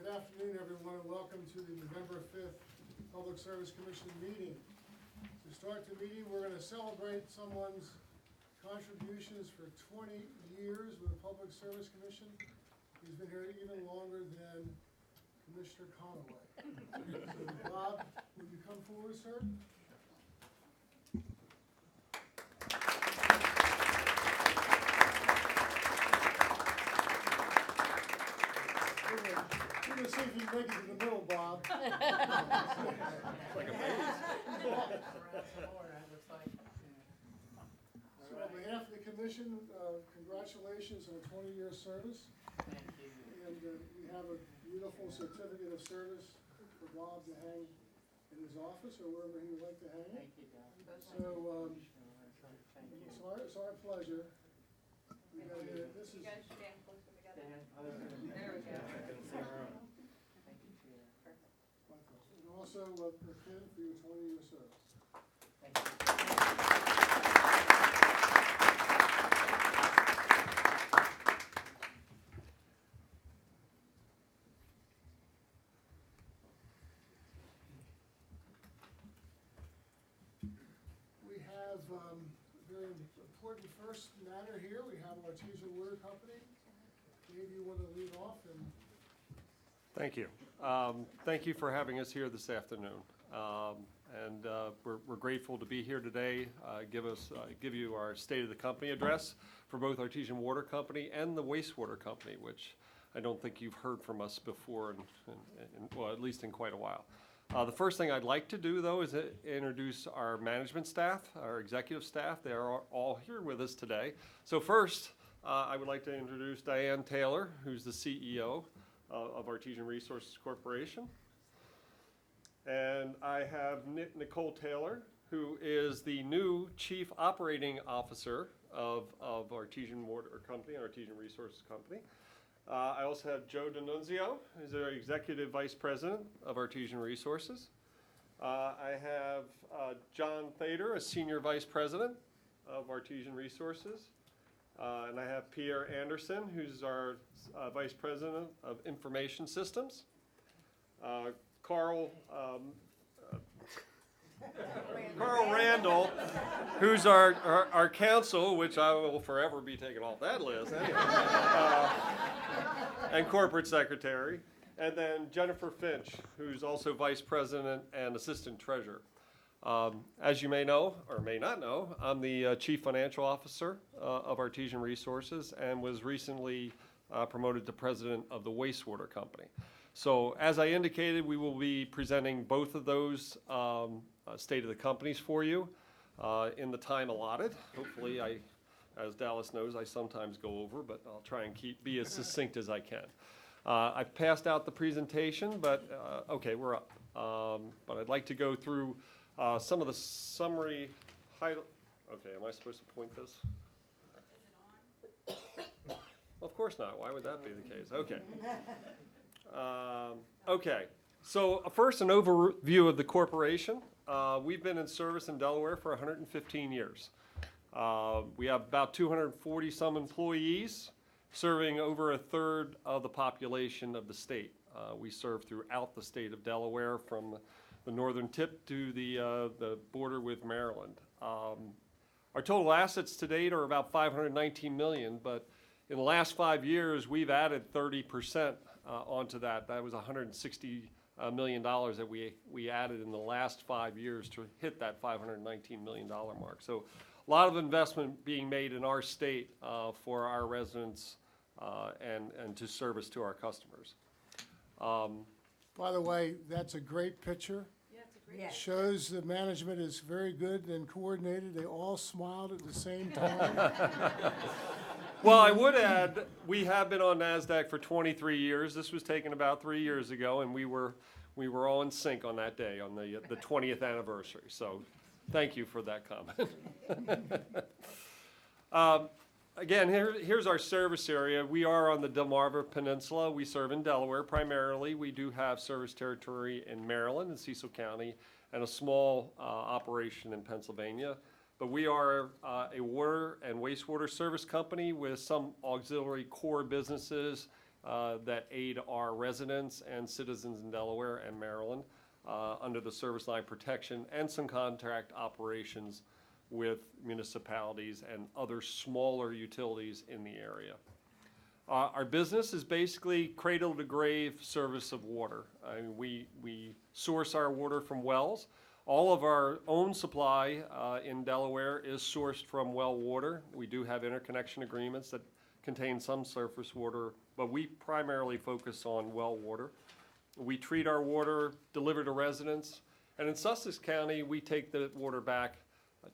Good afternoon, everyone, and welcome to the November 5th Public Service Commission meeting. To start the meeting, we're going to celebrate someone's contributions for 20 years with the Public Service Commission. He's been here even longer than Commissioner Conaway. So, Bob, would you come forward, sir? We're going to see if you can make it to the middle, Bob. Like a maze. So on behalf of the commission, congratulations on 20-year service. Thank you. And we have a beautiful certificate of service for Bob to hang in his office or wherever he would like to hang it. Thank you, Doc. So Thank you. it's our pleasure. This is You guys stand closer together. Dan, There we go. Thank you, Chair. my pleasure. And also Ken for your 20-year service. Thank you. We have a very important first matter here. We have our Artesian Water Company. Dave, you want to lead off? And Thank you. Thank you for having us here this afternoon. We're grateful to be here today. Give you our State of the Company address for both Artesian Water Company and the Wastewater Company, which I don't think you've heard from us before, well, at least in quite a while. The first thing I'd like to do, though, is introduce our management staff, our executive staff. They are all here with us today. So first, I would like to introduce Diane Taylor, who's the CEO of Artesian Resources Corporation. And I have Nicole Taylor, who is the new Chief Operating Officer of Artesian Water Company, Artesian Resources Company. I also have Joe D'Annunzio, who's our Executive Vice President of Artesian Resources. I have John Thader, a Senior Vice President of Artesian Resources. And I have Pierre Anderson, who's our Vice President of Information Systems. Carl Randall, who's our counsel, which I will forever be taken off that list, anyway, and corporate secretary. And then Jennifer Finch, who's also Vice President and Assistant Treasurer. As you may know, or may not know, I'm the Chief Financial Officer of Artesian Resources and was recently promoted to President of the Wastewater Company. So as I indicated, we will be presenting both of those State of the Companies for you in the time allotted. Hopefully, as Dallas knows, I sometimes go over, but I'll try and be as succinct as I can. I've passed out the presentation, but okay, we're up. But I'd like to go through some of the summary highlights. Okay, am I supposed to point this? Of course not. Why would that be the case? Okay. Okay. So first, an overview of the corporation. We've been in service in Delaware for 115 years. We have about 240 some employees, serving over a third of the population of the state. We serve throughout the state of Delaware, from the northern tip to the border with Maryland. Our total assets to date are about $519 million, but in the last 5 years, we've added 30% onto that. That was $160 million that we added in the last 5 years to hit that $519 million mark. So a lot of investment being made in our state for our residents and to service to our customers. by the way, that's a great picture. Yeah, it's a great. Yeah. Shows the management is very good and coordinated. They all smiled at the same time. Well, I would add, we have been on NASDAQ for 23 years. This was taken about 3 years ago, and we were all in sync on that day, on the 20th anniversary. So thank you for that comment. Again, here's our service area. We are on the Delmarva Peninsula. We serve in Delaware primarily. We do have service territory in Maryland and Cecil County, and a small operation in Pennsylvania. But we are a water and wastewater service company with some auxiliary core businesses that aid our residents and citizens in Delaware and Maryland under the service line protection, and some contract operations with municipalities and other smaller utilities in the area. Our business is basically cradle to grave service of water. We source our water from wells. All of our own supply in Delaware is sourced from well water. We do have interconnection agreements that contain some surface water, but we primarily focus on well water. We treat our water, deliver to residents, and in Sussex County, we take the water back,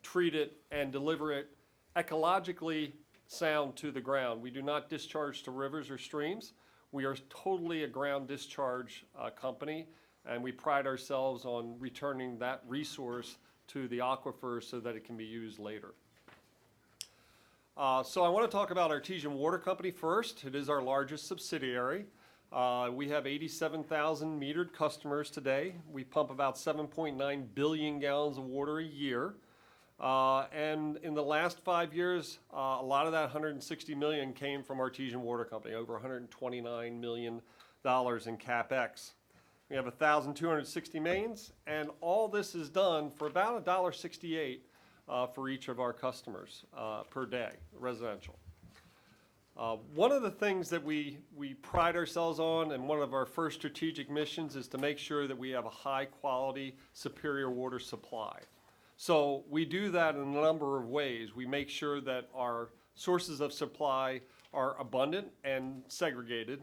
treat it, and deliver it ecologically sound to the ground. We do not discharge to rivers or streams. We are totally a ground discharge company, and we pride ourselves on returning that resource to the aquifer so that it can be used later. So I want to talk about Artesian Water Company first. It is our largest subsidiary. We have 87,000 metered customers today. We pump about 7.9 billion gallons of water a year. And in the last 5 years, a lot of that 160 million came from Artesian Water Company, over $129 million in CapEx. We have 1,260 mains, and all this is done for about $1.68 for each of our customers per day, residential. One of the things that we pride ourselves on, and one of our first strategic missions, is to make sure that we have a high quality, superior water supply. So we do that in a number of ways. We make sure that our sources of supply are abundant and segregated.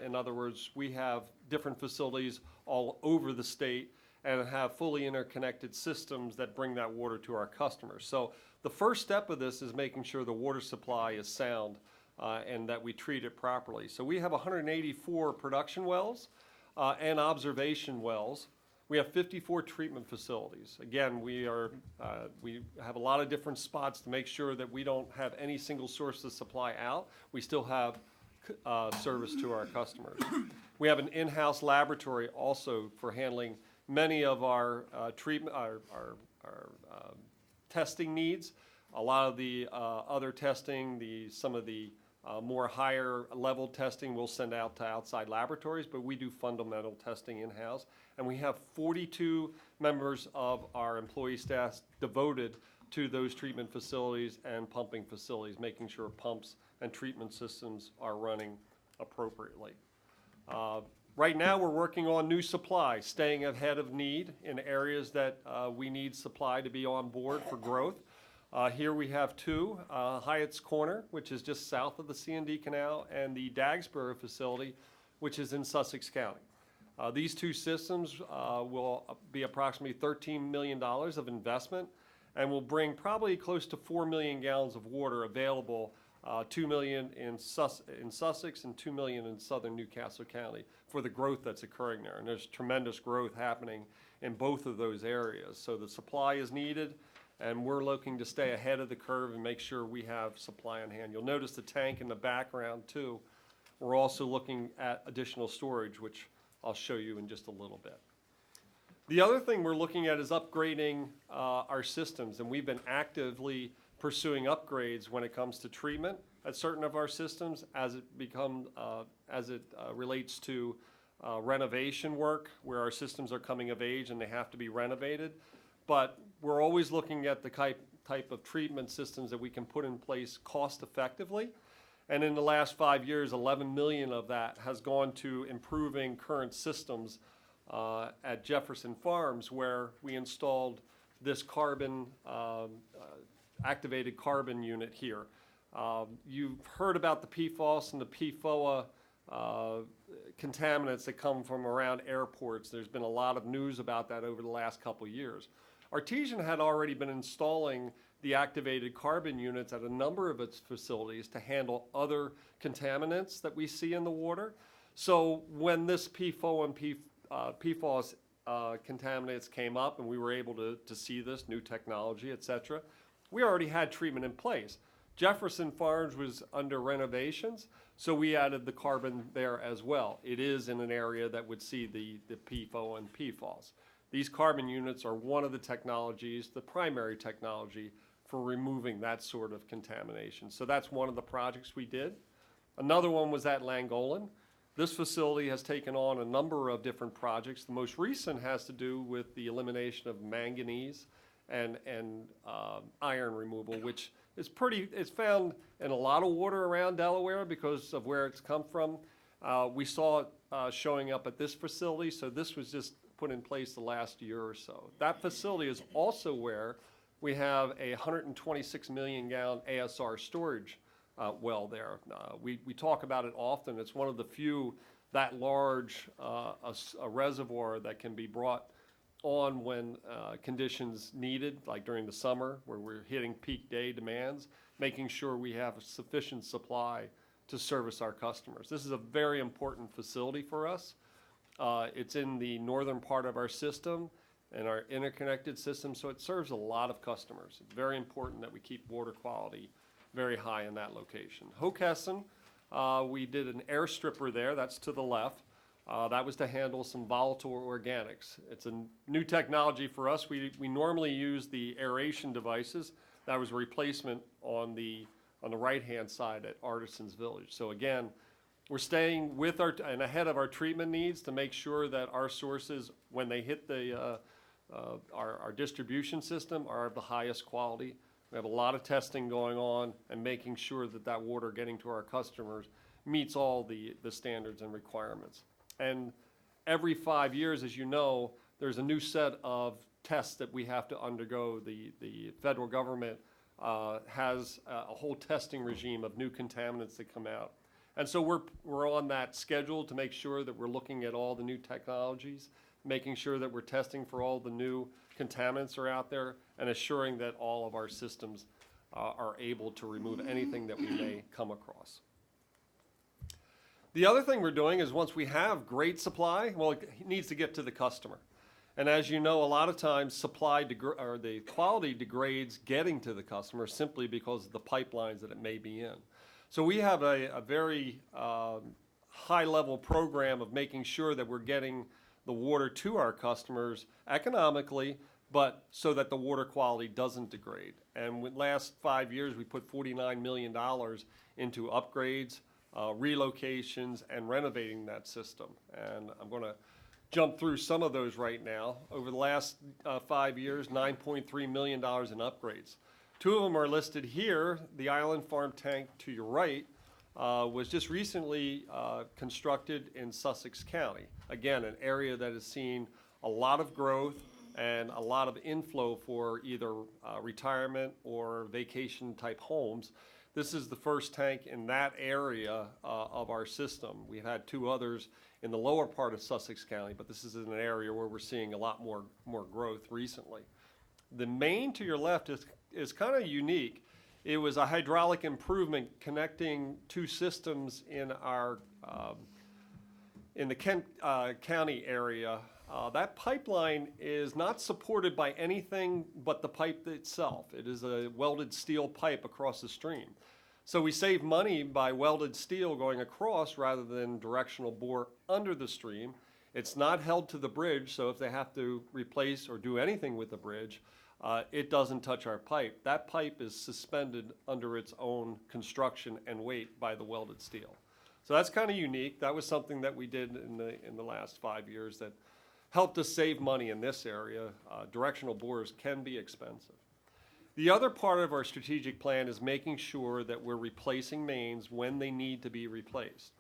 In other words, we have different facilities all over the state and have fully interconnected systems that bring that water to our customers. So the first step of this is making sure the water supply is sound and that we treat it properly. So we have 184 production wells and observation wells. We have 54 treatment facilities. Again, we have a lot of different spots to make sure that we don't have any single source of supply out. We still have service to our customers. We have an in-house laboratory also for handling many of our testing needs. A lot of the other testing, some of the more higher level testing we'll send out to outside laboratories, but we do fundamental testing in-house. And we have 42 members of our employee staff devoted to those treatment facilities and pumping facilities, making sure pumps and treatment systems are running appropriately. Right now we're working on new supply, staying ahead of need in areas that we need supply to be on board for growth. Here we have two, Hyatt's Corner, which is just south of the C&D Canal, and the Dagsboro facility, which is in Sussex County. These two systems will be approximately $13 million of investment and will bring probably close to 4 million gallons of water available, 2 million in Sussex and 2 million in southern Newcastle County for the growth that's occurring there. And there's tremendous growth happening in both of those areas. So the supply is needed, and we're looking to stay ahead of the curve and make sure we have supply on hand. You'll notice the tank in the background too. We're also looking at additional storage, which I'll show you in just a little bit. The other thing we're looking at is upgrading our systems, and we've been actively pursuing upgrades when it comes to treatment at certain of our systems as it relates to renovation work, where our systems are coming of age and they have to be renovated. But we're always looking at the type of treatment systems that we can put in place cost effectively. And in the last 5 years, 11 million of that has gone to improving current systems at Jefferson Farms, where we installed this activated carbon unit here. You've heard about the PFOS and the PFOA contaminants that come from around airports. There's been a lot of news about that over the last couple years. Artesian had already been installing the activated carbon units at a number of its facilities to handle other contaminants that we see in the water. So when this PFOA and PFOS contaminants came up and we were able to see this new technology, et cetera, we already had treatment in place. Jefferson Farms was under renovations, so we added the carbon there as well. It is in an area that would see the PFOA and PFOS. These carbon units are one of the technologies, the primary technology for removing that sort of contamination. So that's one of the projects we did. Another one was at Langolan. This facility has taken on a number of different projects. The most recent has to do with the elimination of manganese and iron removal, which is it's found in a lot of water around Delaware because of where it's come from. We saw it showing up at this facility, so this was just put in place the last year or so. That facility is also where we have a 126 million gallon ASR storage well there. We talk about it often. It's one of the few that large a reservoir that can be brought on when conditions needed, like during the summer where we're hitting peak day demands, making sure we have a sufficient supply to service our customers. This is a very important facility for us. It's in the northern part of our system and our interconnected system, so it serves a lot of customers. It's very important that we keep water quality very high in that location. Hockessin, we did an air stripper there, that's to the left. That was to handle some volatile organics. It's a new technology for us. We normally use the aeration devices. That was a replacement on the right-hand side at Artisans Village. So again, we're staying with and ahead of our treatment needs to make sure that our sources, when they hit our distribution system, are of the highest quality. We have a lot of testing going on and making sure that that water getting to our customers meets all the standards and requirements. And every 5 years, as you know, there's a new set of tests that we have to undergo. The federal government has a whole testing regime of new contaminants that come out. And so we're on that schedule to make sure that we're looking at all the new technologies, making sure that we're testing for all the new contaminants are out there, and assuring that all of our systems are able to remove anything that we may come across. The other thing we're doing is once we have great supply, well, it needs to get to the customer. And as you know, a lot of times the quality degrades getting to the customer simply because of the pipelines that it may be in. So we have a very high-level program of making sure that we're getting the water to our customers economically, but so that the water quality doesn't degrade. And with last 5 years, we put $49 million into upgrades, relocations, and renovating that system. And I'm going to jump through some of those right now. Over the last 5 years, $9.3 million in upgrades. Two of them are listed here. The Island Farm tank to your right was just recently constructed in Sussex County. Again, an area that has seen a lot of growth and a lot of inflow for either retirement or vacation type homes. This is the first tank in that area of our system. We've had two others in the lower part of Sussex County, but this is in an area where we're seeing a lot more growth recently. The main to your left is kind of unique. It was a hydraulic improvement connecting two systems in our in the Kent County area. That pipeline is not supported by anything but the pipe itself. It is a welded steel pipe across the stream. So we save money by welded steel going across rather than directional bore under the stream. It's not held to the bridge, so if they have to replace or do anything with the bridge, it doesn't touch our pipe. That pipe is suspended under its own construction and weight by the welded steel. So that's kind of unique. That was something that we did in the last 5 years that helped us save money in this area. Directional bores can be expensive. The other part of our strategic plan is making sure that we're replacing mains when they need to be replaced.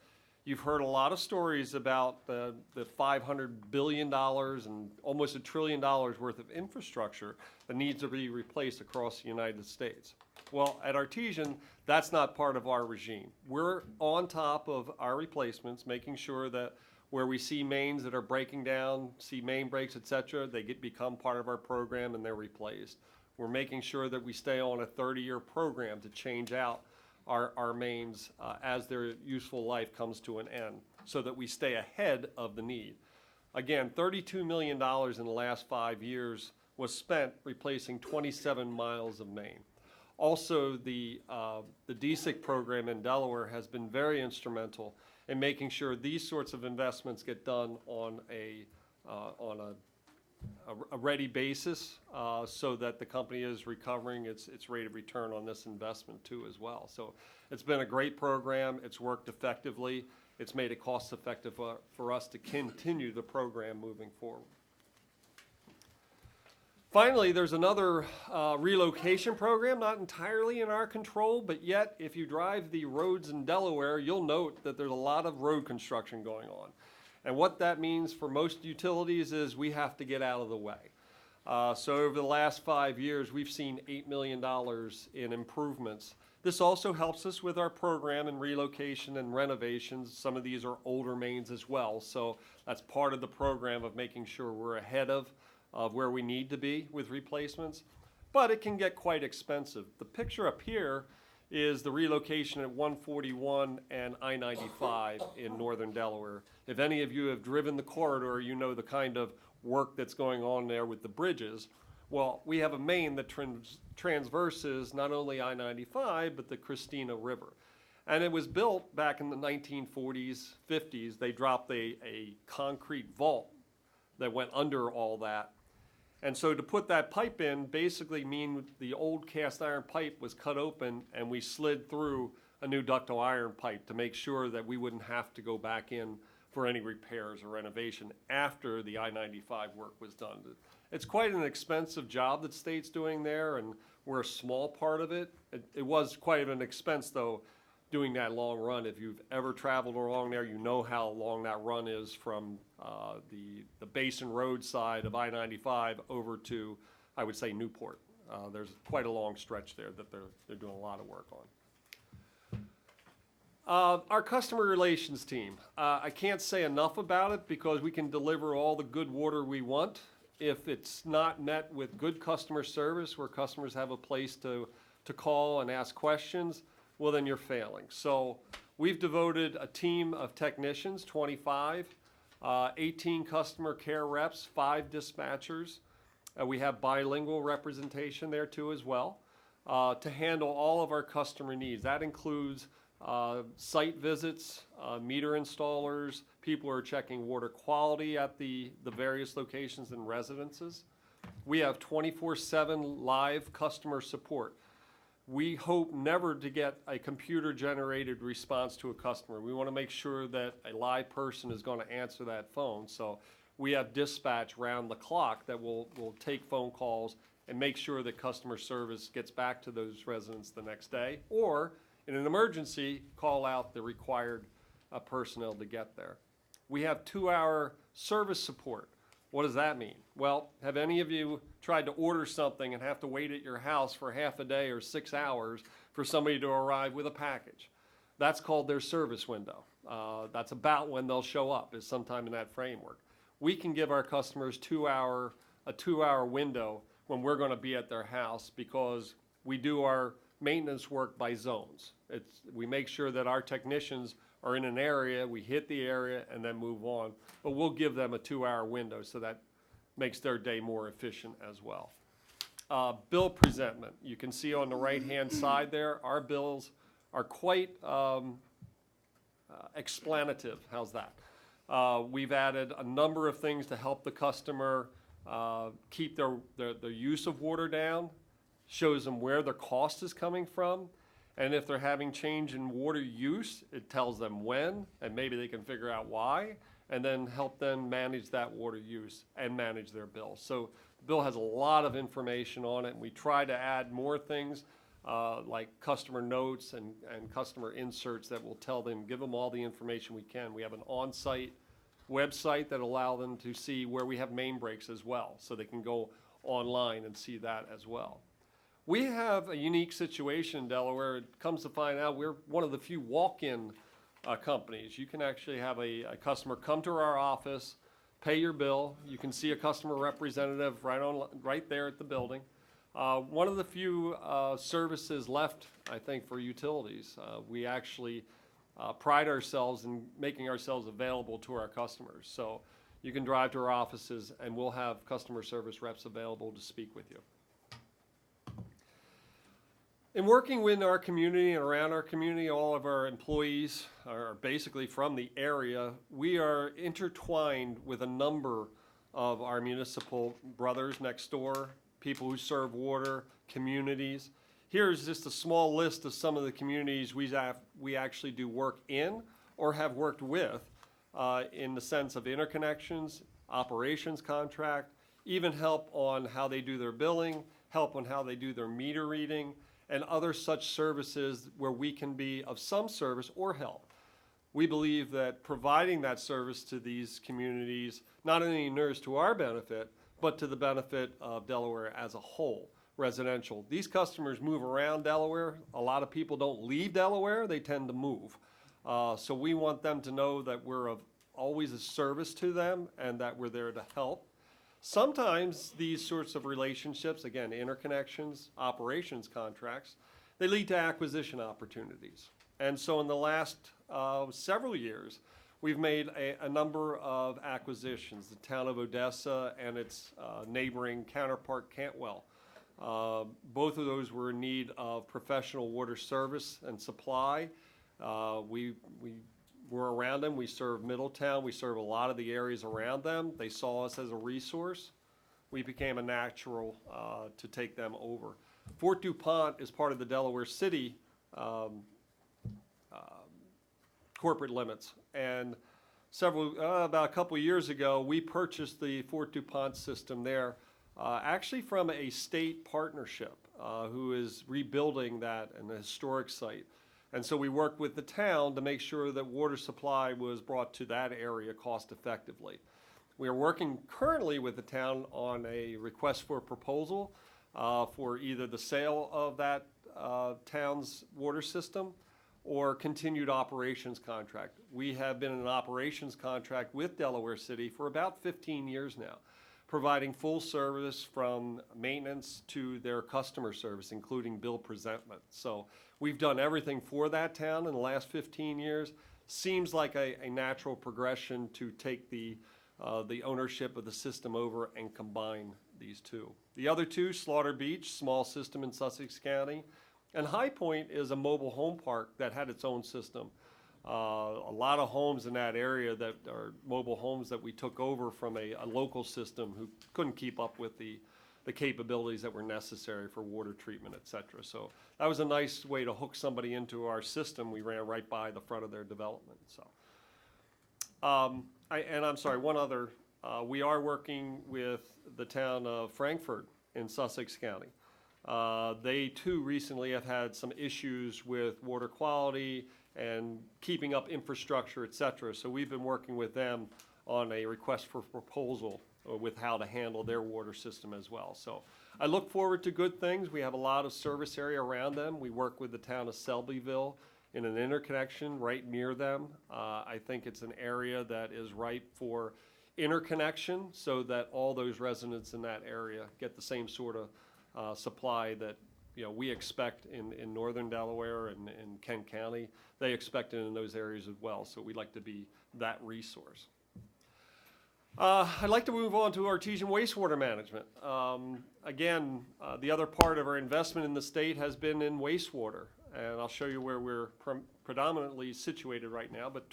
You've heard a lot of stories about the $500 billion and almost $1 trillion worth of infrastructure that needs to be replaced across the United States. Well, at Artesian, that's not part of our regime. We're on top of our replacements, making sure that where we see mains that are breaking down, see main breaks, et cetera, they become part of our program and they're replaced. We're making sure that we stay on a 30-year program to change out our mains as their useful life comes to an end so that we stay ahead of the need. Again, $32 million in the last 5 years was spent replacing 27 miles of main. Also, the DSIC program in Delaware has been very instrumental in making sure these sorts of investments get done on a a ready basis so that the company is recovering its rate of return on this investment too as well. So it's been a great program. It's worked effectively. It's made it cost effective for us to continue the program moving forward. Finally, there's another relocation program, not entirely in our control, but yet if you drive the roads in Delaware, you'll note that there's a lot of road construction going on. And what that means for most utilities is we have to get out of the way. So over the last 5 years, we've seen $8 million in improvements. This also helps us with our program in relocation and renovations. Some of these are older mains as well. So that's part of the program of making sure we're ahead of where we need to be with replacements. But it can get quite expensive. The picture up here is the relocation at 141 and I-95 in northern Delaware. If any of you have driven the corridor, you know the kind of work that's going on there with the bridges. Well, we have a main that transverses not only I-95, but the Christina River. And it was built back in the 1940s, 50s. They dropped a concrete vault that went under all that. And so to put that pipe in basically mean the old cast iron pipe was cut open and we slid through a new ductile iron pipe to make sure that we wouldn't have to go back in for any repairs or renovation after the I-95 work was done. It's quite an expensive job that state's doing there, and we're a small part of it. It was quite an expense, though, doing that long run. If you've ever traveled along there, you know how long that run is from the Basin Road side of I-95 over to, I would say, Newport. There's quite a long stretch there that they're doing a lot of work on. Our customer relations team, I can't say enough about it because we can deliver all the good water we want. If it's not met with good customer service where customers have a place to call and ask questions, well, then you're failing. So we've devoted a team of technicians, 25, 18 customer care reps, 5 dispatchers. We have bilingual representation there too as well to handle all of our customer needs. That includes site visits, meter installers, people who are checking water quality at the various locations and residences. We have 24/7 live customer support. We hope never to get a computer-generated response to a customer. We want to make sure that a live person is going to answer that phone. So we have dispatch round the clock that will take phone calls and make sure that customer service gets back to those residents the next day, or in an emergency, call out the required personnel to get there. We have 2-hour service support. What does that mean? Well, have any of you tried to order something and have to wait at your house for half a day or 6 hours for somebody to arrive with a package? That's called their service window. That's about when they'll show up, is sometime in that framework. We can give our customers a 2-hour window when we're going to be at their house because we do our maintenance work by zones. We make sure that our technicians are in an area, we hit the area, and then move on. But we'll give them a 2-hour window so that makes their day more efficient as well. Bill presentment. You can see on the right-hand side there, our bills are quite explanative. How's that? We've added a number of things to help the customer keep their use of water down, shows them where their cost is coming from, and if they're having change in water use, it tells them when, and maybe they can figure out why, and then help them manage that water use and manage their bill. So the bill has a lot of information on it, and we try to add more things like customer notes and customer inserts that will tell them, give them all the information we can. We have an on-site website that allow them to see where we have main breaks as well, so they can go online and see that as well. We have a unique situation in Delaware. It comes to find out we're one of the few walk-in companies. You can actually have a customer come to our office, pay your bill. You can see a customer representative right there at the building. One of the few services left, I think, for utilities. We actually pride ourselves in making ourselves available to our customers. So you can drive to our offices and we'll have customer service reps available to speak with you. In working with our community and around our community, all of our employees are basically from the area. We are intertwined with a number of our municipal brothers next door, people who serve water, communities. Here's just a small list of some of the communities we actually do work in or have worked with in the sense of interconnections, operations contract, even help on how they do their billing, help on how they do their meter reading, and other such services where we can be of some service or help. We believe that providing that service to these communities not only inures to our benefit, but to the benefit of Delaware as a whole, residential. These customers move around Delaware. A lot of people don't leave Delaware, they tend to move. So we want them to know that we're of always a service to them and that we're there to help. Sometimes these sorts of relationships, again, interconnections, operations contracts, they lead to acquisition opportunities. And so in the last several years, we've made a number of acquisitions. The town of Odessa and its neighboring counterpart, Cantwell. Both of those were in need of professional water service and supply. We were around them. We serve Middletown. We serve a lot of the areas around them. They saw us as a resource. We became a natural to take them over. Fort DuPont is part of the Delaware City corporate limits. And about a couple years ago, we purchased the Fort DuPont system there, actually from a state partnership who is rebuilding that in a historic site. And so we worked with the town to make sure that water supply was brought to that area cost effectively. We are working currently with the town on a request for a proposal for either the sale of that town's water system or continued operations contract. We have been in an operations contract with Delaware City for about 15 years now, providing full service from maintenance to their customer service, including bill presentment. So we've done everything for that town in the last 15 years. Seems like a natural progression to take the ownership of the system over and combine these two. The other two, Slaughter Beach, small system in Sussex County, and High Point is a mobile home park that had its own system. A lot of homes in that area that are mobile homes that we took over from a local system who couldn't keep up with the capabilities that were necessary for water treatment, et cetera. So that was a nice way to hook somebody into our system. We ran right by the front of their development. So, I'm sorry, one other, we are working with the town of Frankfurt in Sussex County. They too recently have had some issues with water quality and keeping up infrastructure, et cetera. So we've been working with them on a request for proposal with how to handle their water system as well. So I look forward to good things. We have a lot of service area around them. We work with the town of Selbyville in an interconnection right near them. I think it's an area that is ripe for interconnection so that all those residents in that area get the same sort of supply that we expect in northern Delaware and in Kent County. They expect it in those areas as well, so we'd like to be that resource. I'd like to move on to artesian wastewater management. Again, the other part of our investment in the state has been in wastewater, and I'll show you where we're predominantly situated right now, but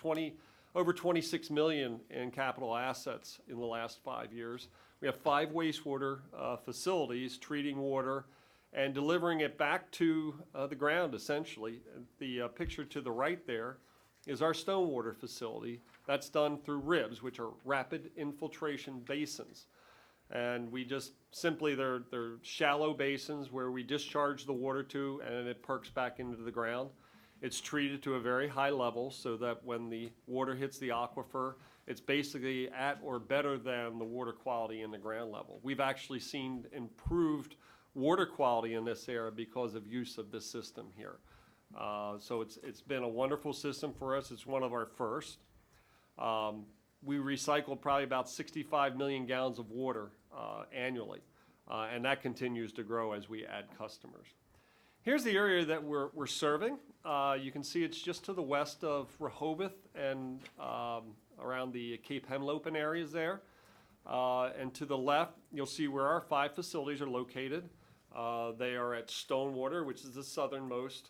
over 26 million in capital assets in the last 5 years. We have 5 wastewater facilities treating water and delivering it back to the ground, essentially. The picture to the right there is our stormwater facility. That's done through RIBs, which are rapid infiltration basins. And we just simply, they're shallow basins where we discharge the water to and it perks back into the ground. It's treated to a very high level so that when the water hits the aquifer, it's basically at or better than the water quality in the ground level. We've actually seen improved water quality in this area because of use of this system here. So it's been a wonderful system for us. It's one of our first. We recycled probably about 65 million gallons of water annually, and that continues to grow as we add customers. Here's the area that we're serving. You can see it's just to the west of Rehoboth and around the Cape Henlopen areas there. And to the left, you'll see where our 5 facilities are located. They are at Stonewater, which is the southernmost.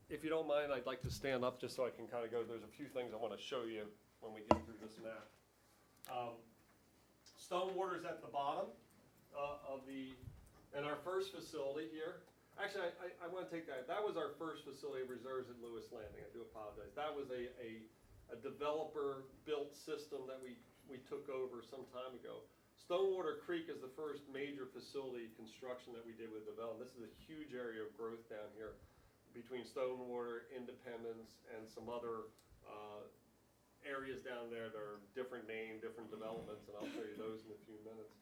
If you don't mind, I'd like to stand up just so I can kind of go. There's a few things I want to show you when we get through this map. Stonewater's at the bottom and our first facility here. Actually, I want to take that. That was our first facility of reserves at Lewis Landing. I do apologize. That was a developer-built system that we took over some time ago. Stonewater Creek is the first major facility construction that we did with development. This is a huge area of growth down here between Stonewater, Independence, and some other areas down there that are different name, different developments, and I'll show you those in a few minutes.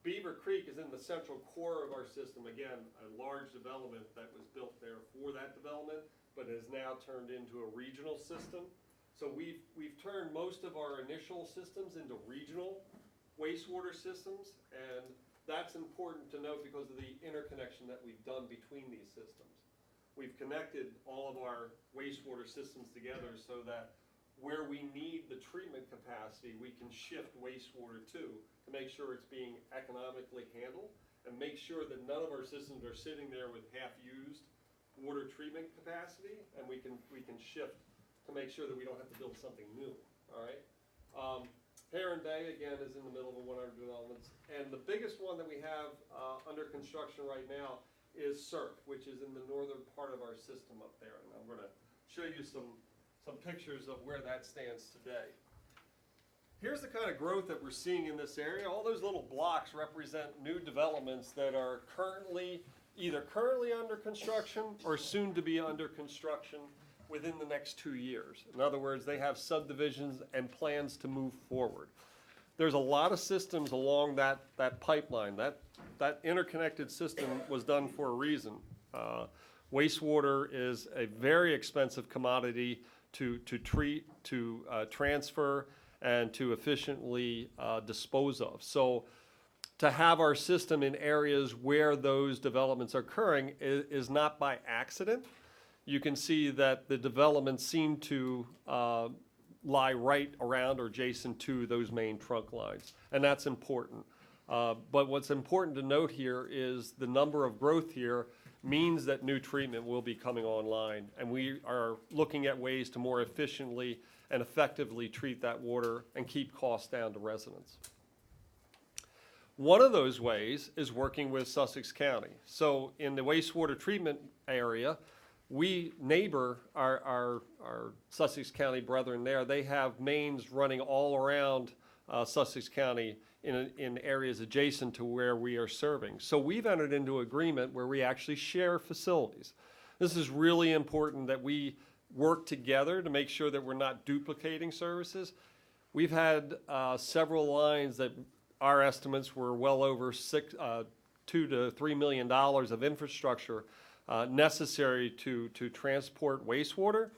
Beaver Creek is in the central core of our system. Again, a large development that was built there for that development, but has now turned into a regional system. So we've turned most of our initial systems into regional wastewater systems, and that's important to note because of the interconnection that we've done between these systems. We've connected all of our wastewater systems together so that where we need the treatment capacity, we can shift wastewater to make sure it's being economically handled, and make sure that none of our systems are sitting there with half-used water treatment capacity, and we can shift to make sure that we don't have to build something new, all right? Heron Bay, again, is in the middle of one of our developments, and the biggest one that we have under construction right now is SURF, which is in the northern part of our system up there, and I'm gonna show you some pictures of where that stands today. Here's the kind of growth that we're seeing in this area. All those little blocks represent new developments that are either currently under construction or soon to be under construction within the next 2 years. In other words, they have subdivisions and plans to move forward. There's a lot of systems along that pipeline. That interconnected system was done for a reason. Wastewater is a very expensive commodity to treat, to transfer, and to efficiently dispose of. So to have our system in areas where those developments are occurring is not by accident. You can see that the developments seem to lie right around or adjacent to those main trunk lines, and that's important. But what's important to note here is the number of growth here means that new treatment will be coming online, and we are looking at ways to more efficiently and effectively treat that water and keep costs down to residents. One of those ways is working with Sussex County. So in the wastewater treatment area, we neighbor our Sussex County brethren there. They have mains running all around Sussex County in areas adjacent to where we are serving. So we've entered into an agreement where we actually share facilities. This is really important that we work together to make sure that we're not duplicating services. We've had several lines that our estimates were well over $2 to $3 million of infrastructure necessary to transport wastewater.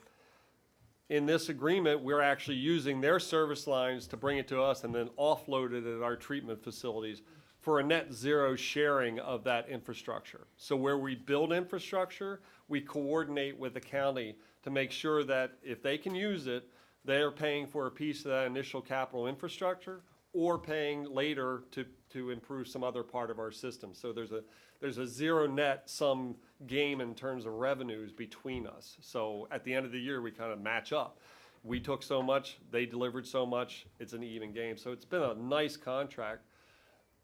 In this agreement, we're actually using their service lines to bring it to us and then offload it at our treatment facilities for a net zero sharing of that infrastructure. So where we build infrastructure, we coordinate with the county to make sure that if they can use it, they're paying for a piece of that initial capital infrastructure or paying later to improve some other part of our system. So there's a zero net sum game in terms of revenues between us. So at the end of the year, we kind of match up. We took so much, they delivered so much, it's an even game. So it's been a nice contract.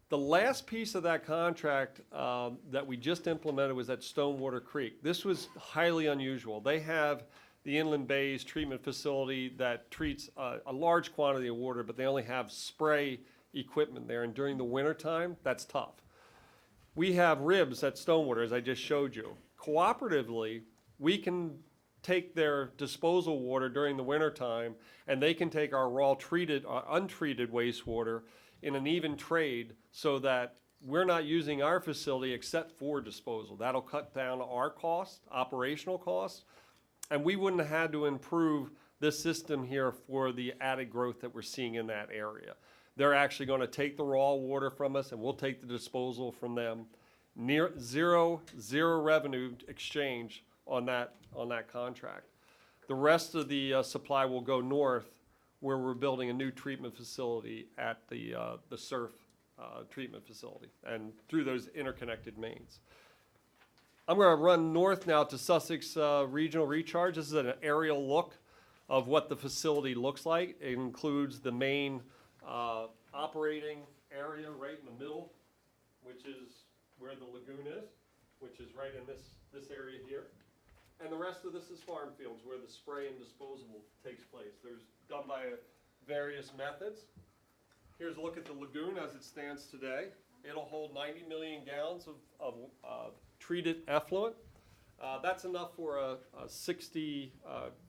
The last piece of that contract that we just implemented was at Stonewater Creek. This was highly unusual. They have the Inland Bays treatment facility that treats a large quantity of water, but they only have spray equipment there. And during the wintertime, that's tough. We have ribs at Stonewater, as I just showed you. Cooperatively, we can take their disposal water during the wintertime, and they can take our raw treated, untreated wastewater in an even trade so that we're not using our facility except for disposal. That'll cut down our costs, operational costs, and we wouldn't have had to improve this system here for the added growth that we're seeing in that area. They're actually going to take the raw water from us, and we'll take the disposal from them. Zero revenue exchange on that contract. The rest of the supply will go north, where we're building a new treatment facility at the SURF treatment facility, and through those interconnected mains. I'm going to run north now to Sussex Regional Recharge. This is an aerial look of what the facility looks like. It includes the main operating area right in the middle, which is where the lagoon is, which is right in this area here. And the rest of this is farm fields where the spray and disposal takes place. There's done by various methods. Here's a look at the lagoon as it stands today. It'll hold 90 million gallons of treated effluent. That's enough for a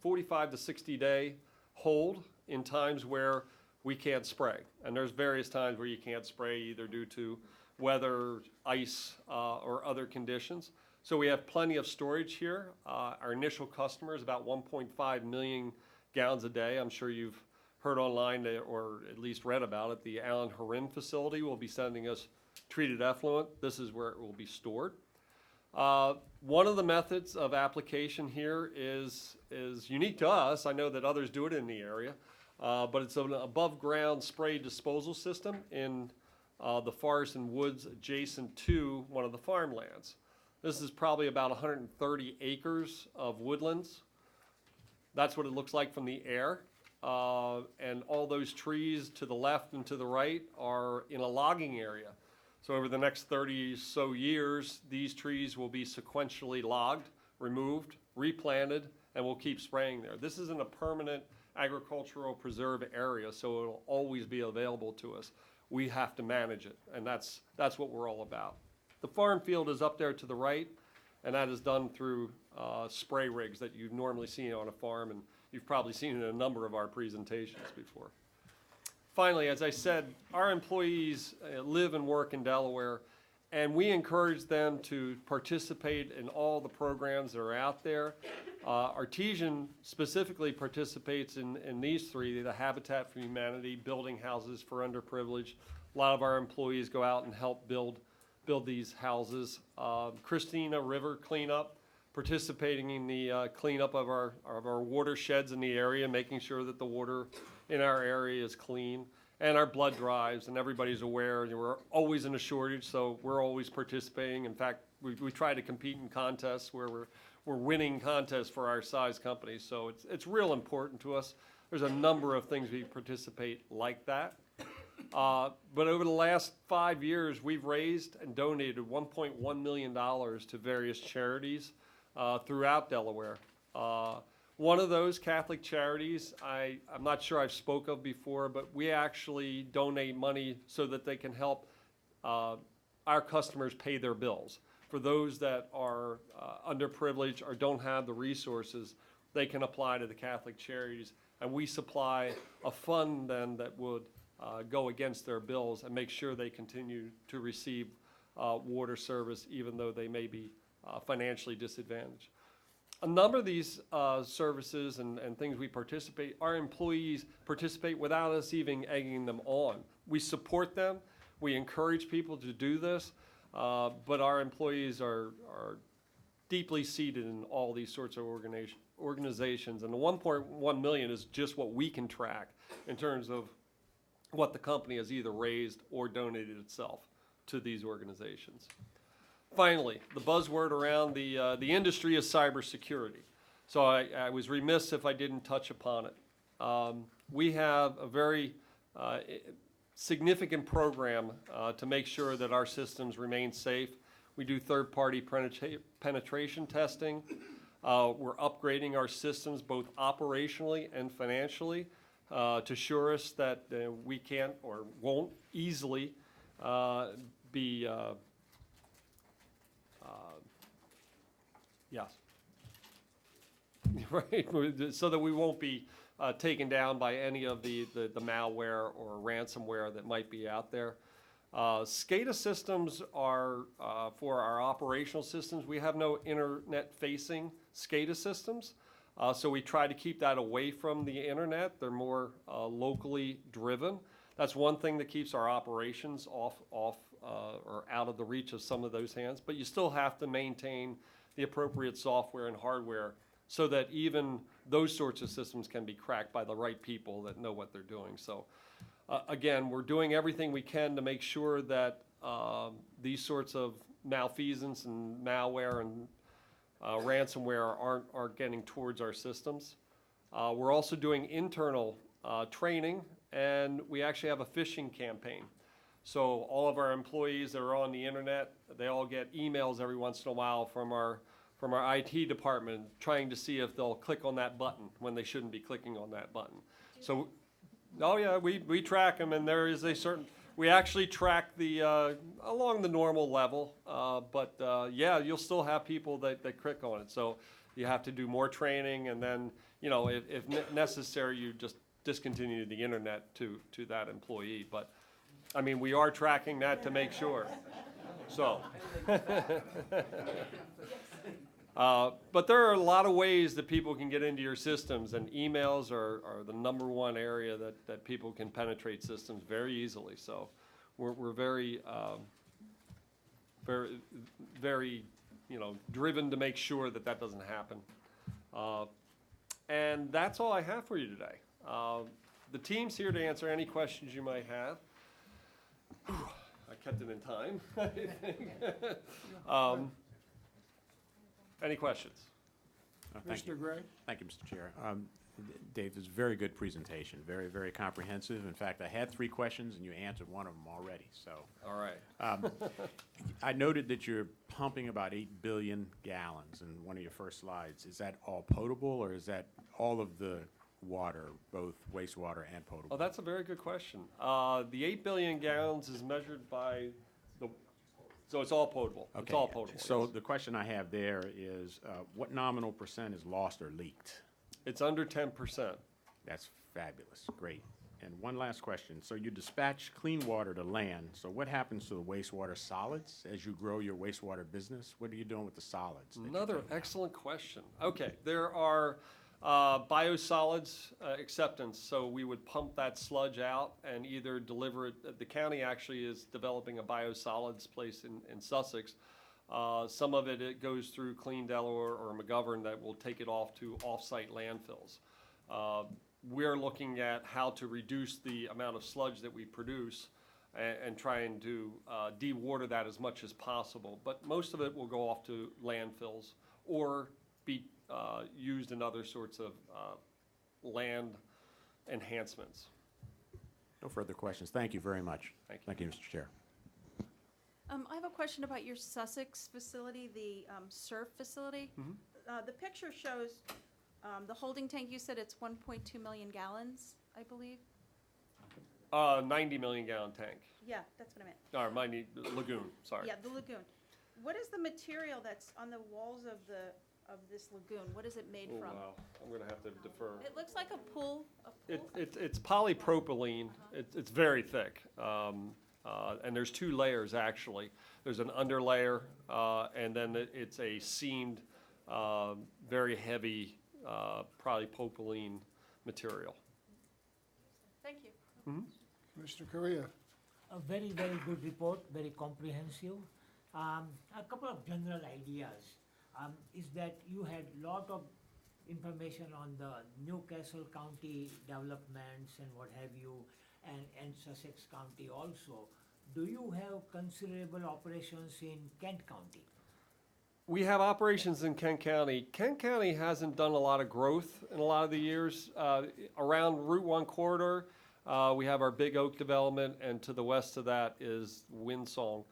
45 to 60 day hold in times where we can't spray. And there's various times where you can't spray either due to weather, ice, or other conditions. So we have plenty of storage here. Our initial customer is about 1.5 million gallons a day. I'm sure you've heard online or at least read about it. The Allen Harin facility will be sending us treated effluent. This is where it will be stored. One of the methods of application here is unique to us. I know that others do it in the area, but it's an above ground spray disposal system in the forest and woods adjacent to one of the farmlands. This is probably about 130 acres of woodlands. That's what it looks like from the air. And all those trees to the left and to the right are in a logging area. So over the next 30 so years, these trees will be sequentially logged, removed, replanted, and we'll keep spraying there. This isn't a permanent agricultural preserve area, so it'll always be available to us. We have to manage it, and that's what we're all about. The farm field is up there to the right, and that is done through spray rigs that you've normally seen on a farm, and you've probably seen in a number of our presentations before. Finally, as I said, our employees live and work in Delaware, and we encourage them to participate in all the programs that are out there. Artesian specifically participates in these three, the Habitat for Humanity, building houses for underprivileged. A lot of our employees go out and help build these houses. Christina River Cleanup, participating in the cleanup of our watersheds in the area, making sure that the water in our area is clean, and our blood drives, and everybody's aware. We're always in a shortage, so we're always participating. In fact, we try to compete in contests where we're winning contests for our size companies, so it's real important to us. There's a number of things we participate like that. But over the last 5 years, we've raised and donated $1.1 million to various charities throughout Delaware. One of those Catholic charities, I'm not sure I've spoke of before, but we actually donate money so that they can help our customers pay their bills. For those that are underprivileged or don't have the resources, they can apply to the Catholic charities, and we supply a fund then that would go against their bills and make sure they continue to receive water service even though they may be financially disadvantaged. A number of these services and things we participate, our employees participate without us even egging them on. We support them, we encourage people to do this, but our employees are deeply seated in all these sorts of organizations, and the 1.1 million is just what we can track in terms of what the company has either raised or donated itself to these organizations. Finally, the buzzword around the industry is cybersecurity. So I was remiss if I didn't touch upon it. We have a very significant program to make sure that our systems remain safe. We do third-party penetration testing. We're upgrading our systems both operationally and financially to assure us that we can't or won't easily be yes. Right, so that we won't be taken down by any of the malware or ransomware that might be out there. SCADA systems are for our operational systems. We have no internet-facing SCADA systems, so we try to keep that away from the internet. They're more locally driven. That's one thing that keeps our operations off or out of the reach of some of those hands, but you still have to maintain the appropriate software and hardware so that even those sorts of systems can be cracked by the right people that know what they're doing. So again, we're doing everything we can to make sure that these sorts of malfeasance and malware and ransomware aren't getting towards our systems. We're also doing internal training and we actually have a phishing campaign. So all of our employees that are on the internet, they all get emails every once in a while from our IT department trying to see if they'll click on that button when they shouldn't be clicking on that button. So, oh yeah, we track them, and there is a certain, we actually track the, along the normal level, but yeah, you'll still have people that click on it. So you have to do more training, and then, you know, if necessary, you just discontinue the internet to that employee. But I mean, we are tracking that to make sure. So, but there are a lot of ways that people can get into your systems, and emails are the number one area that people can penetrate systems very easily. So we're very, very, you know, driven to make sure that that doesn't happen. And that's all I have for you today. The team's here to answer any questions you might have. I kept it in time, I think. Any questions? Thank you. Mr. Gray? Thank you, Mr. Chair. Dave, this is a very good presentation, very, very comprehensive. In fact, I had 3 questions, and you answered one of them already, so. All right. I noted that you're pumping about 8 billion gallons in one of your first slides. Is that all potable, or is that all of the water, both wastewater and potable? Oh, that's a very good question. The 8 billion gallons is measured by the, so it's all potable. It's all potable. So yes. the question I have there is, what nominal percent is lost or leaked? It's under 10%. That's fabulous, great. And one last question. So you dispatch clean water to land, so what happens to the wastewater solids as you grow your wastewater business? What are you doing with the solids? that you Another take out? excellent question. Okay, there are biosolids acceptance, so we would pump that sludge out and either deliver it. The county actually is developing a biosolids place in Sussex. Some of it goes through Clean Delaware or McGovern that will take it off to off-site landfills. We're looking at how to reduce the amount of sludge that we produce and trying to de-water that as much as possible. But most of it will go off to landfills or be used in other sorts of land enhancements. No further questions. Thank you very much. Thank you. Thank you, Mr. Chair. I have a question about your Sussex facility, the surf facility. The picture shows the holding tank, you said it's 1.2 million gallons, I believe? 90 million gallon tank. Yeah, that's what I meant. Or lagoon, sorry. Yeah, the lagoon. What is the material that's on the walls of this lagoon? What is it made Oh, from? wow, I'm gonna have to defer. It looks like a pool. It's polypropylene. It's very thick. And there's 2 layers, actually. There's an underlayer, and then it's a seamed, very heavy polypropylene material. Thank you. Mr. Correa? A very, very good report, very comprehensive. A couple of general ideas is that you had lot of information on the Newcastle County developments and what have you, and Sussex County also. Do you have considerable operations in Kent County? We have operations in Kent County. Kent County hasn't done a lot of growth in a lot of the years. Around Route 1 corridor, we have our Big Oak development, and to the west of that is Windsong.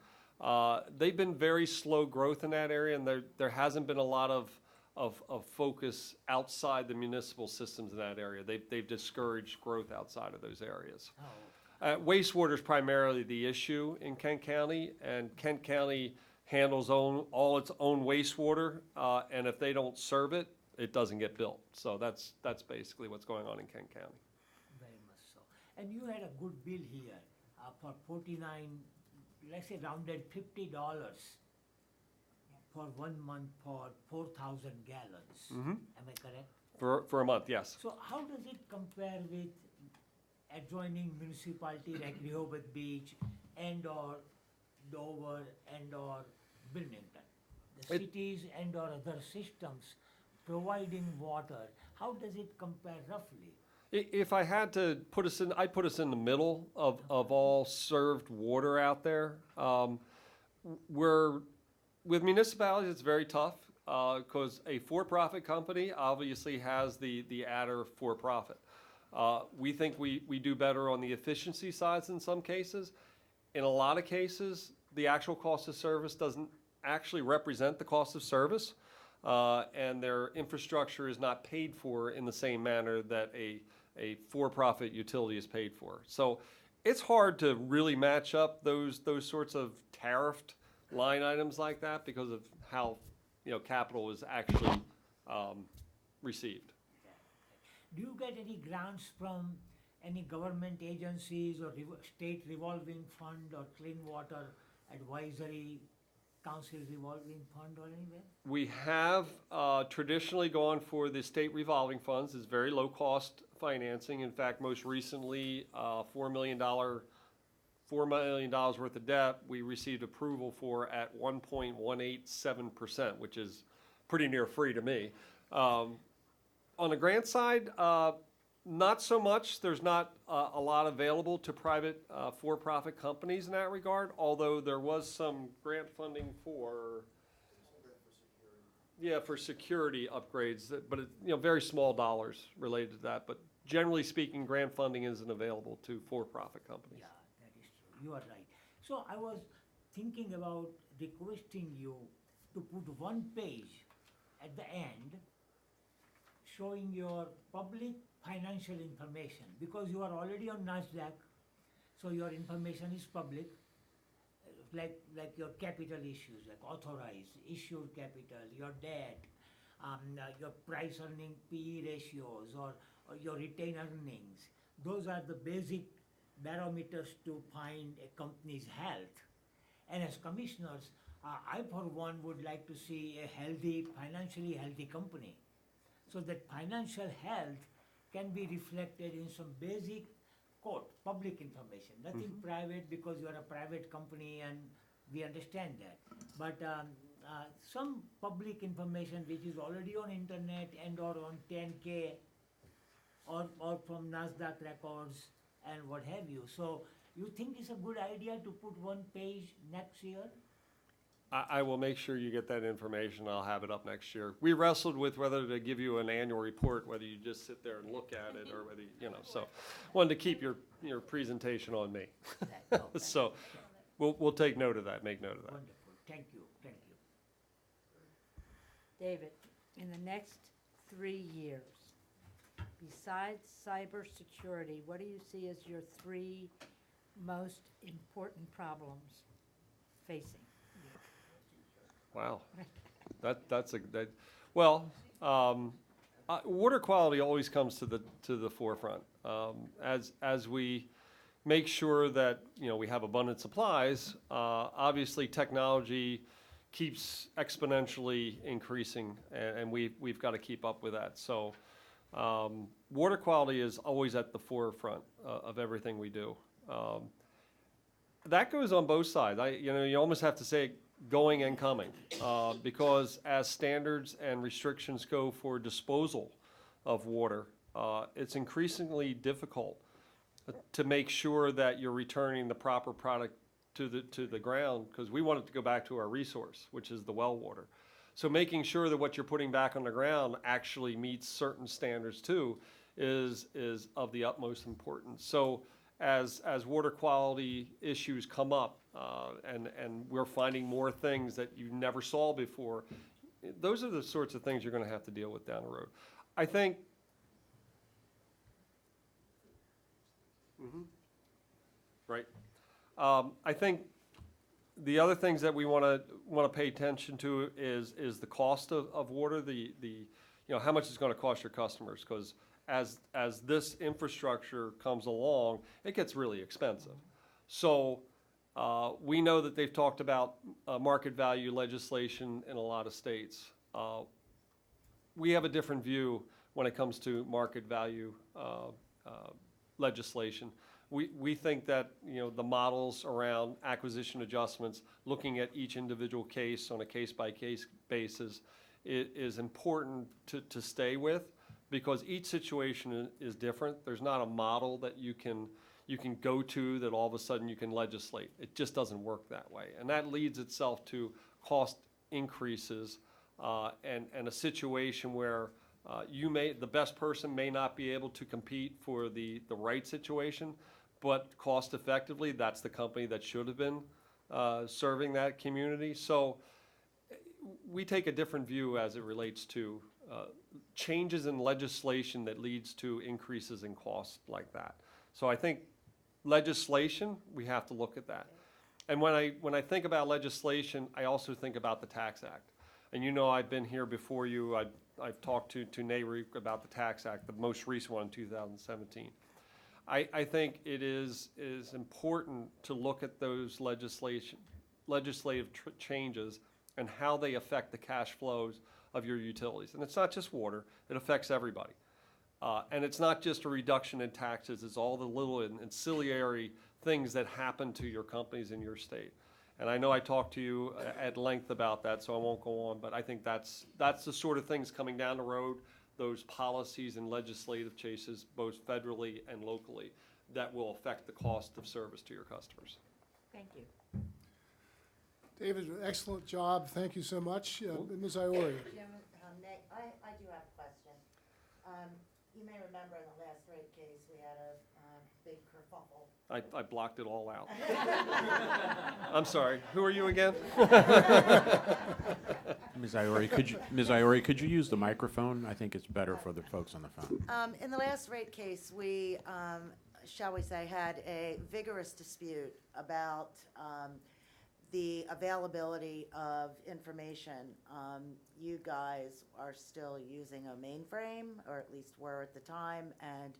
They've been very slow growth in that area, and there hasn't been a lot of focus outside the municipal systems in that area. They've discouraged growth outside of those areas. Oh, Wastewater is primarily the issue in Kent County, and Kent County handles all its own wastewater, and if they don't serve it, it doesn't get built. So that's basically what's going on in Kent County. very much so. And you had a good bill here for 49, let's say rounded $50 for 1 month for 4,000 gallons. Am I correct? For a month, yes. So how does it compare with adjoining municipality like Rehoboth Beach and or Dover and or Wilmington? The cities and or other systems providing water, how does it compare roughly? If I had to put us in, I'd put us in the middle of all served water out there. With municipalities, it's very tough because a for-profit company obviously has the adder for-profit. We think we do better on the efficiency sides in some cases. In a lot of cases, the actual cost of service doesn't actually represent the cost of service, and their infrastructure is not paid for in the same manner that a for-profit utility is paid for. So it's hard to really match up those sorts of tariffed line items like that because of how, capital is actually received. Do you get any grants from any government agencies or state revolving fund or clean water advisory council revolving fund or anywhere? We have traditionally gone for the state revolving funds. It's very low-cost financing. In fact, most recently, $4 million worth of debt we received approval for at 1.187%, which is pretty near free to me. On the grant side, not so much. There's not a lot available to private for-profit companies in that regard, although there was some grant funding for security upgrades, but very small dollars related to that. But generally speaking, grant funding isn't available to for-profit companies. Yeah, that is true. You are right. So I was thinking about requesting you to put one page at the end showing your public financial information, because you are already on NASDAQ, so your information is public, like your capital issues, like authorized, issued capital, your debt, your price earning PE ratios, or your retained earnings. Those are the basic barometers to find a company's health. And as commissioners, I for one would like to see a healthy, financially healthy company, so that financial health can be reflected in some basic, quote, public information. Nothing private, because you are a private company and we understand that. But some public information which is already on internet and or on 10K or from NASDAQ records and what have you. So you think it's a good idea to put one page next year? I will make sure you get that information. I'll have it up next year. We wrestled with whether to give you an annual report, whether you just sit there and look at it, or whether, so wanted to keep your presentation on me. So we'll take note of that, make note of that. Wonderful. Thank you. Thank you. David, in the next 3 years, besides cybersecurity, what do you see as your 3 most important problems facing? Wow, water quality always comes to the forefront. As we make sure that we have abundant supplies, obviously technology keeps exponentially increasing, and we've got to keep up with that. So water quality is always at the forefront of everything we do. That goes on both sides. You almost have to say going and coming, because as standards and restrictions go for disposal of water, it's increasingly difficult to make sure that you're returning the proper product to the ground, because we want it to go back to our resource, which is the well water. So making sure that what you're putting back on the ground actually meets certain standards too is of the utmost importance. So as water quality issues come up, and we're finding more things that you never saw before, those are the sorts of things you're going to have to deal with down the road. I think. Right. I think the other things that we want to pay attention to is the cost of water. How much it's going to cost your customers, because as this infrastructure comes along, it gets really expensive. So we know that they've talked about market value legislation in a lot of states. We have a different view when it comes to market value legislation. We think that the models around acquisition adjustments, looking at each individual case on a case-by-case basis, is important to stay with, because each situation is different. There's not a model that you can go to that all of a sudden you can legislate. It just doesn't work that way, and that leads itself to cost increases and a situation where The best person may not be able to compete for the right situation, but cost effectively, that's the company that should have been serving that community. So we take a different view as it relates to changes in legislation that leads to increases in costs like that. So I think legislation, we have to look at that. And when I think about legislation, I also think about the Tax Act. And you know, I've been here before you. I've talked to NAREIT about the Tax Act, the most recent one in 2017. I think it is important to look at those legislative changes and how they affect the cash flows of your utilities. And it's not just water, it affects everybody. And it's not just a reduction in taxes, it's all the little ancillary things that happen to your companies in your state. And I know I talked to you at length about that, so I won't go on, but I think that's the sort of things coming down the road, those policies and legislative changes, both federally and locally, that will affect the cost of service to your customers. Thank you. David, excellent job. Thank you so much. Ms. Iori. Jim, Nick, I do have a question. You may remember in the last rate case, we had a big kerfuffle. I blocked it all out. I'm sorry, who are you again? Ms. Iori, could you use the microphone? I think it's better for the folks on the phone. In the last rate case, we, shall we say, had a vigorous dispute about the availability of information. You guys are still using a mainframe, or at least were at the time, and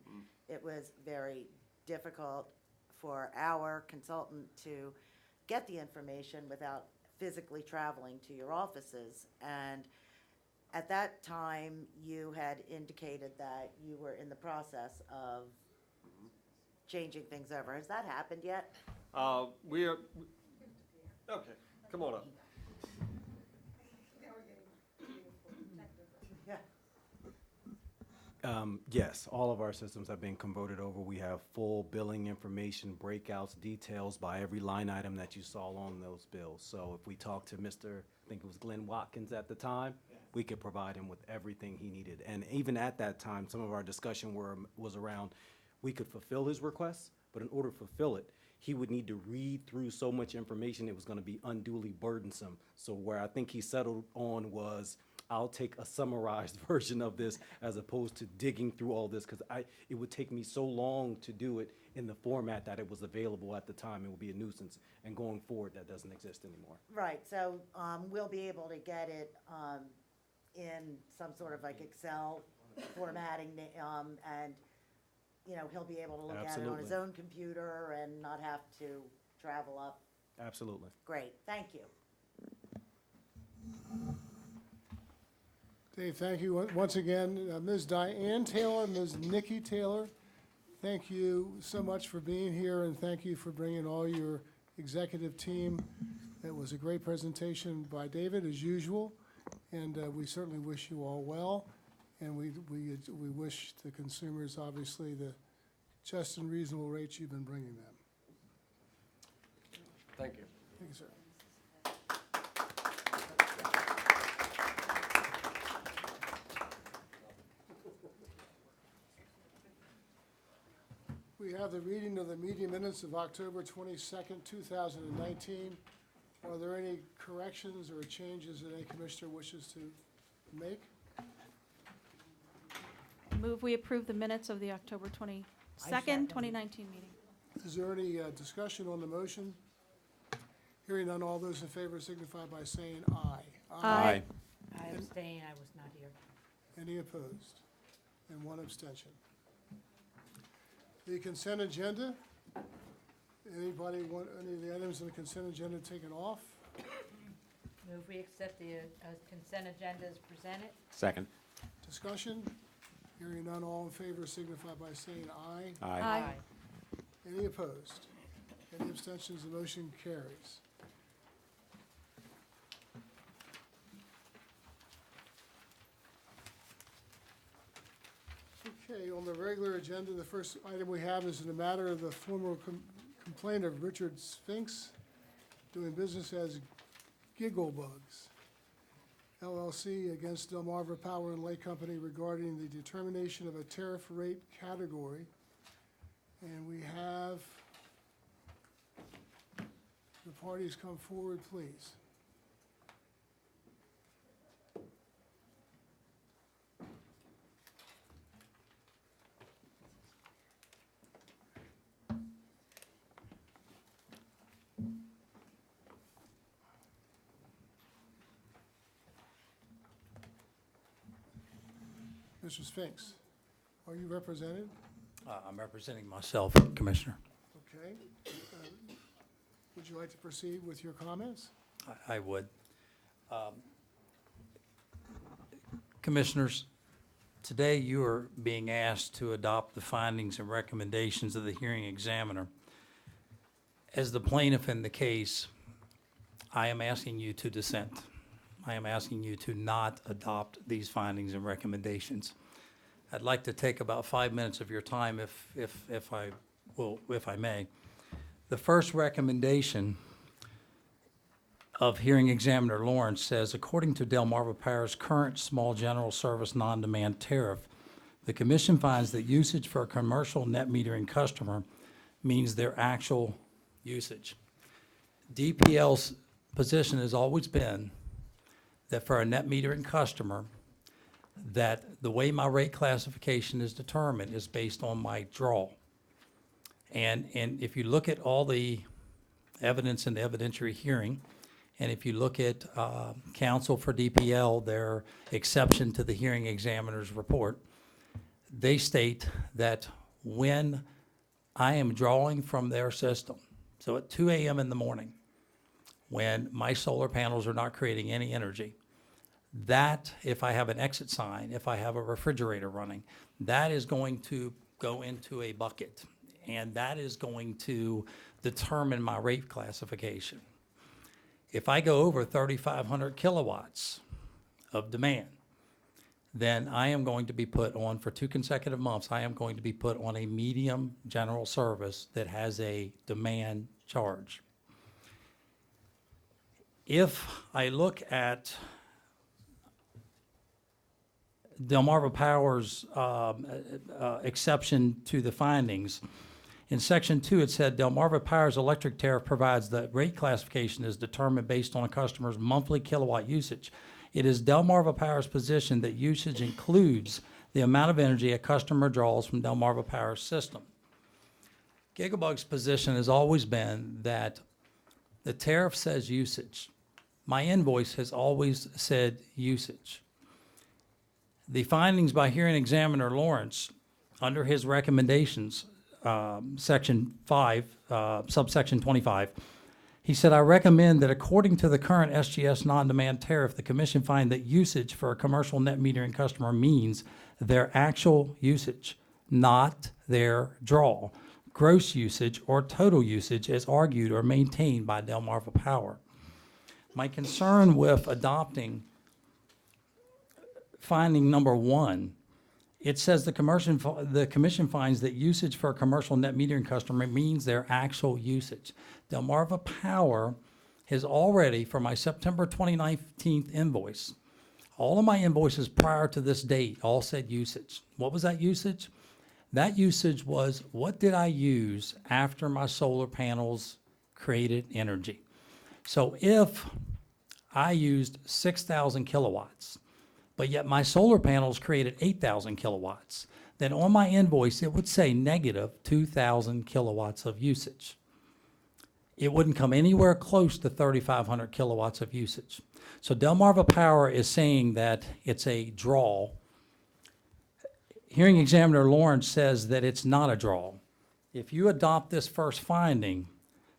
it was very difficult for our consultant to get the information without physically traveling to your offices. And at that time, you had indicated that you were in the process of changing things over. Has that happened yet? Okay, come on up. Yeah. Yes, all of our systems have been converted over. We have full billing information, breakouts, details by every line item that you saw on those bills. So if we talked to Mr., I think it was Glenn Watkins at the time, we could provide him with everything he needed. And even at that time, some of our discussion was around, we could fulfill his requests, but in order to fulfill it, he would need to read through so much information, it was gonna be unduly burdensome. So where I think he settled on was, I'll take a summarized version of this as opposed to digging through all this, because it would take me so long to do it in the format that it was available at the time. It would be a nuisance, and going forward, that doesn't exist anymore. Right, so we'll be able to get it in some sort of like Excel formatting, and, you know, he'll be able to look at it on his Absolutely. own computer and not have to travel up. Absolutely. Great, thank you. Dave, thank you once again. Ms. Diane Taylor, Ms. Nikki Taylor, thank you so much for being here, and thank you for bringing all your executive team. It was a great presentation by David, as usual, and we certainly wish you all well. And we wish the consumers, obviously, the just and reasonable rates you've been bringing them. Thank you. Thank you, sir. We have the reading of the meeting minutes of October 22nd, 2019. Are there any corrections or changes that any commissioner wishes to make? Move we approve the minutes of the October 22nd, second. 2019 meeting. Is there any discussion on the motion? Hearing none, all those in favor signify by saying aye. Aye. I abstain, I was not here. Any opposed? And one abstention. The consent agenda. Anybody want any of the items on the consent agenda taken off? Move we accept the consent agenda as presented. Second. Discussion? Hearing none, all in favor signify by saying aye. Aye. Any opposed? Any abstentions? The motion carries. Okay, on the regular agenda, the first item we have is in the matter of the formal complaint of Richard Spinks doing business as Gigglebugs LLC against Delmarva Power and Light Company regarding the determination of a tariff rate category. And we have the parties come forward, please. Mr. Spinks, are you represented? I'm representing myself, Commissioner. Okay. Would you like to proceed with your comments? I would. Commissioners, today you are being asked to adopt the findings and recommendations of the hearing examiner. As the plaintiff in the case, I am asking you to dissent. I am asking you to not adopt these findings and recommendations. I'd like to take about 5 minutes of your time if I may. The first recommendation of hearing examiner Lawrence says, according to Delmarva Power's current small general service non-demand tariff, the commission finds that usage for a commercial net metering customer means their actual usage. DPL's position has always been that for a net metering customer, that the way my rate classification is determined is based on my draw. And if you look at all the evidence in the evidentiary hearing, and if you look at counsel for DPL, their exception to the hearing examiner's report, they state that when I am drawing from their system, so at 2 a.m. in the morning, when my solar panels are not creating any energy, that, if I have an exit sign, if I have a refrigerator running, that is going to go into a bucket, and that is going to determine my rate classification. If I go over 3,500 kilowatts of demand, then I am going to be put on, for 2 consecutive months, I am going to be put on a medium general service that has a demand charge. If I look at Delmarva Power's exception to the findings, in Section 2, it said Delmarva Power's electric tariff provides that rate classification is determined based on a customer's monthly kilowatt usage. It is Delmarva Power's position that usage includes the amount of energy a customer draws from Delmarva Power's system. Gigabug's position has always been that the tariff says usage. My invoice has always said usage. The findings by hearing examiner Lawrence, under his recommendations, Section 5, subsection 25, he said, I recommend that according to the current SGS non-demand tariff, the commission find that usage for a commercial net metering customer means their actual usage, not their draw, gross usage, or total usage as argued or maintained by Delmarva Power. My concern with adopting finding number 1, it says the commission finds that usage for a commercial net metering customer means their actual usage. Delmarva Power has already, for my September 2019 invoice, all of my invoices prior to this date all said usage. What was that usage? That usage was, what did I use after my solar panels created energy? So if I used 6,000 kilowatts, but yet my solar panels created 8,000 kilowatts, then on my invoice it would say negative 2,000 kilowatts of usage. It wouldn't come anywhere close to 3,500 kilowatts of usage. So Delmarva Power is saying that it's a draw. Hearing examiner Lawrence says that it's not a draw. If you adopt this first finding,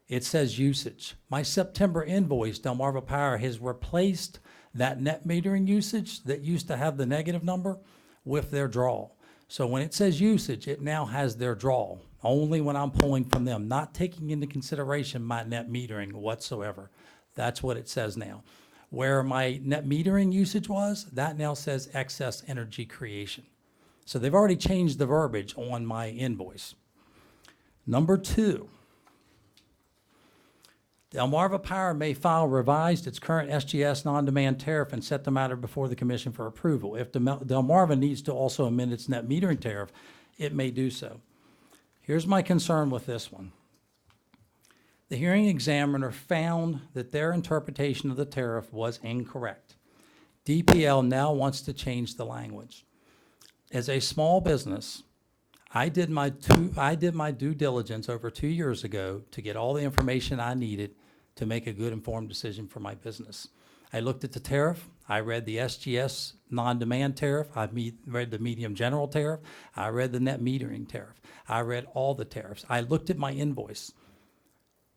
it says usage. My September invoice, Delmarva Power has replaced that net metering usage that used to have the negative number with their draw. So when it says usage, it now has their draw, only when I'm pulling from them, not taking into consideration my net metering whatsoever. That's what it says now. Where my net metering usage was, that now says excess energy creation. So they've already changed the verbiage on my invoice. Number 2, Delmarva Power may file revised its current SGS non-demand tariff and set the matter before the commission for approval. If Delmarva needs to also amend its net metering tariff, it may do so. Here's my concern with this one. The hearing examiner found that their interpretation of the tariff was incorrect. DPL now wants to change the language. As a small business, I did my due diligence over 2 years ago to get all the information I needed to make a good informed decision for my business. I looked at the tariff, I read the SGS non-demand tariff, read the medium general tariff, I read the net metering tariff, I read all the tariffs. I looked at my invoice.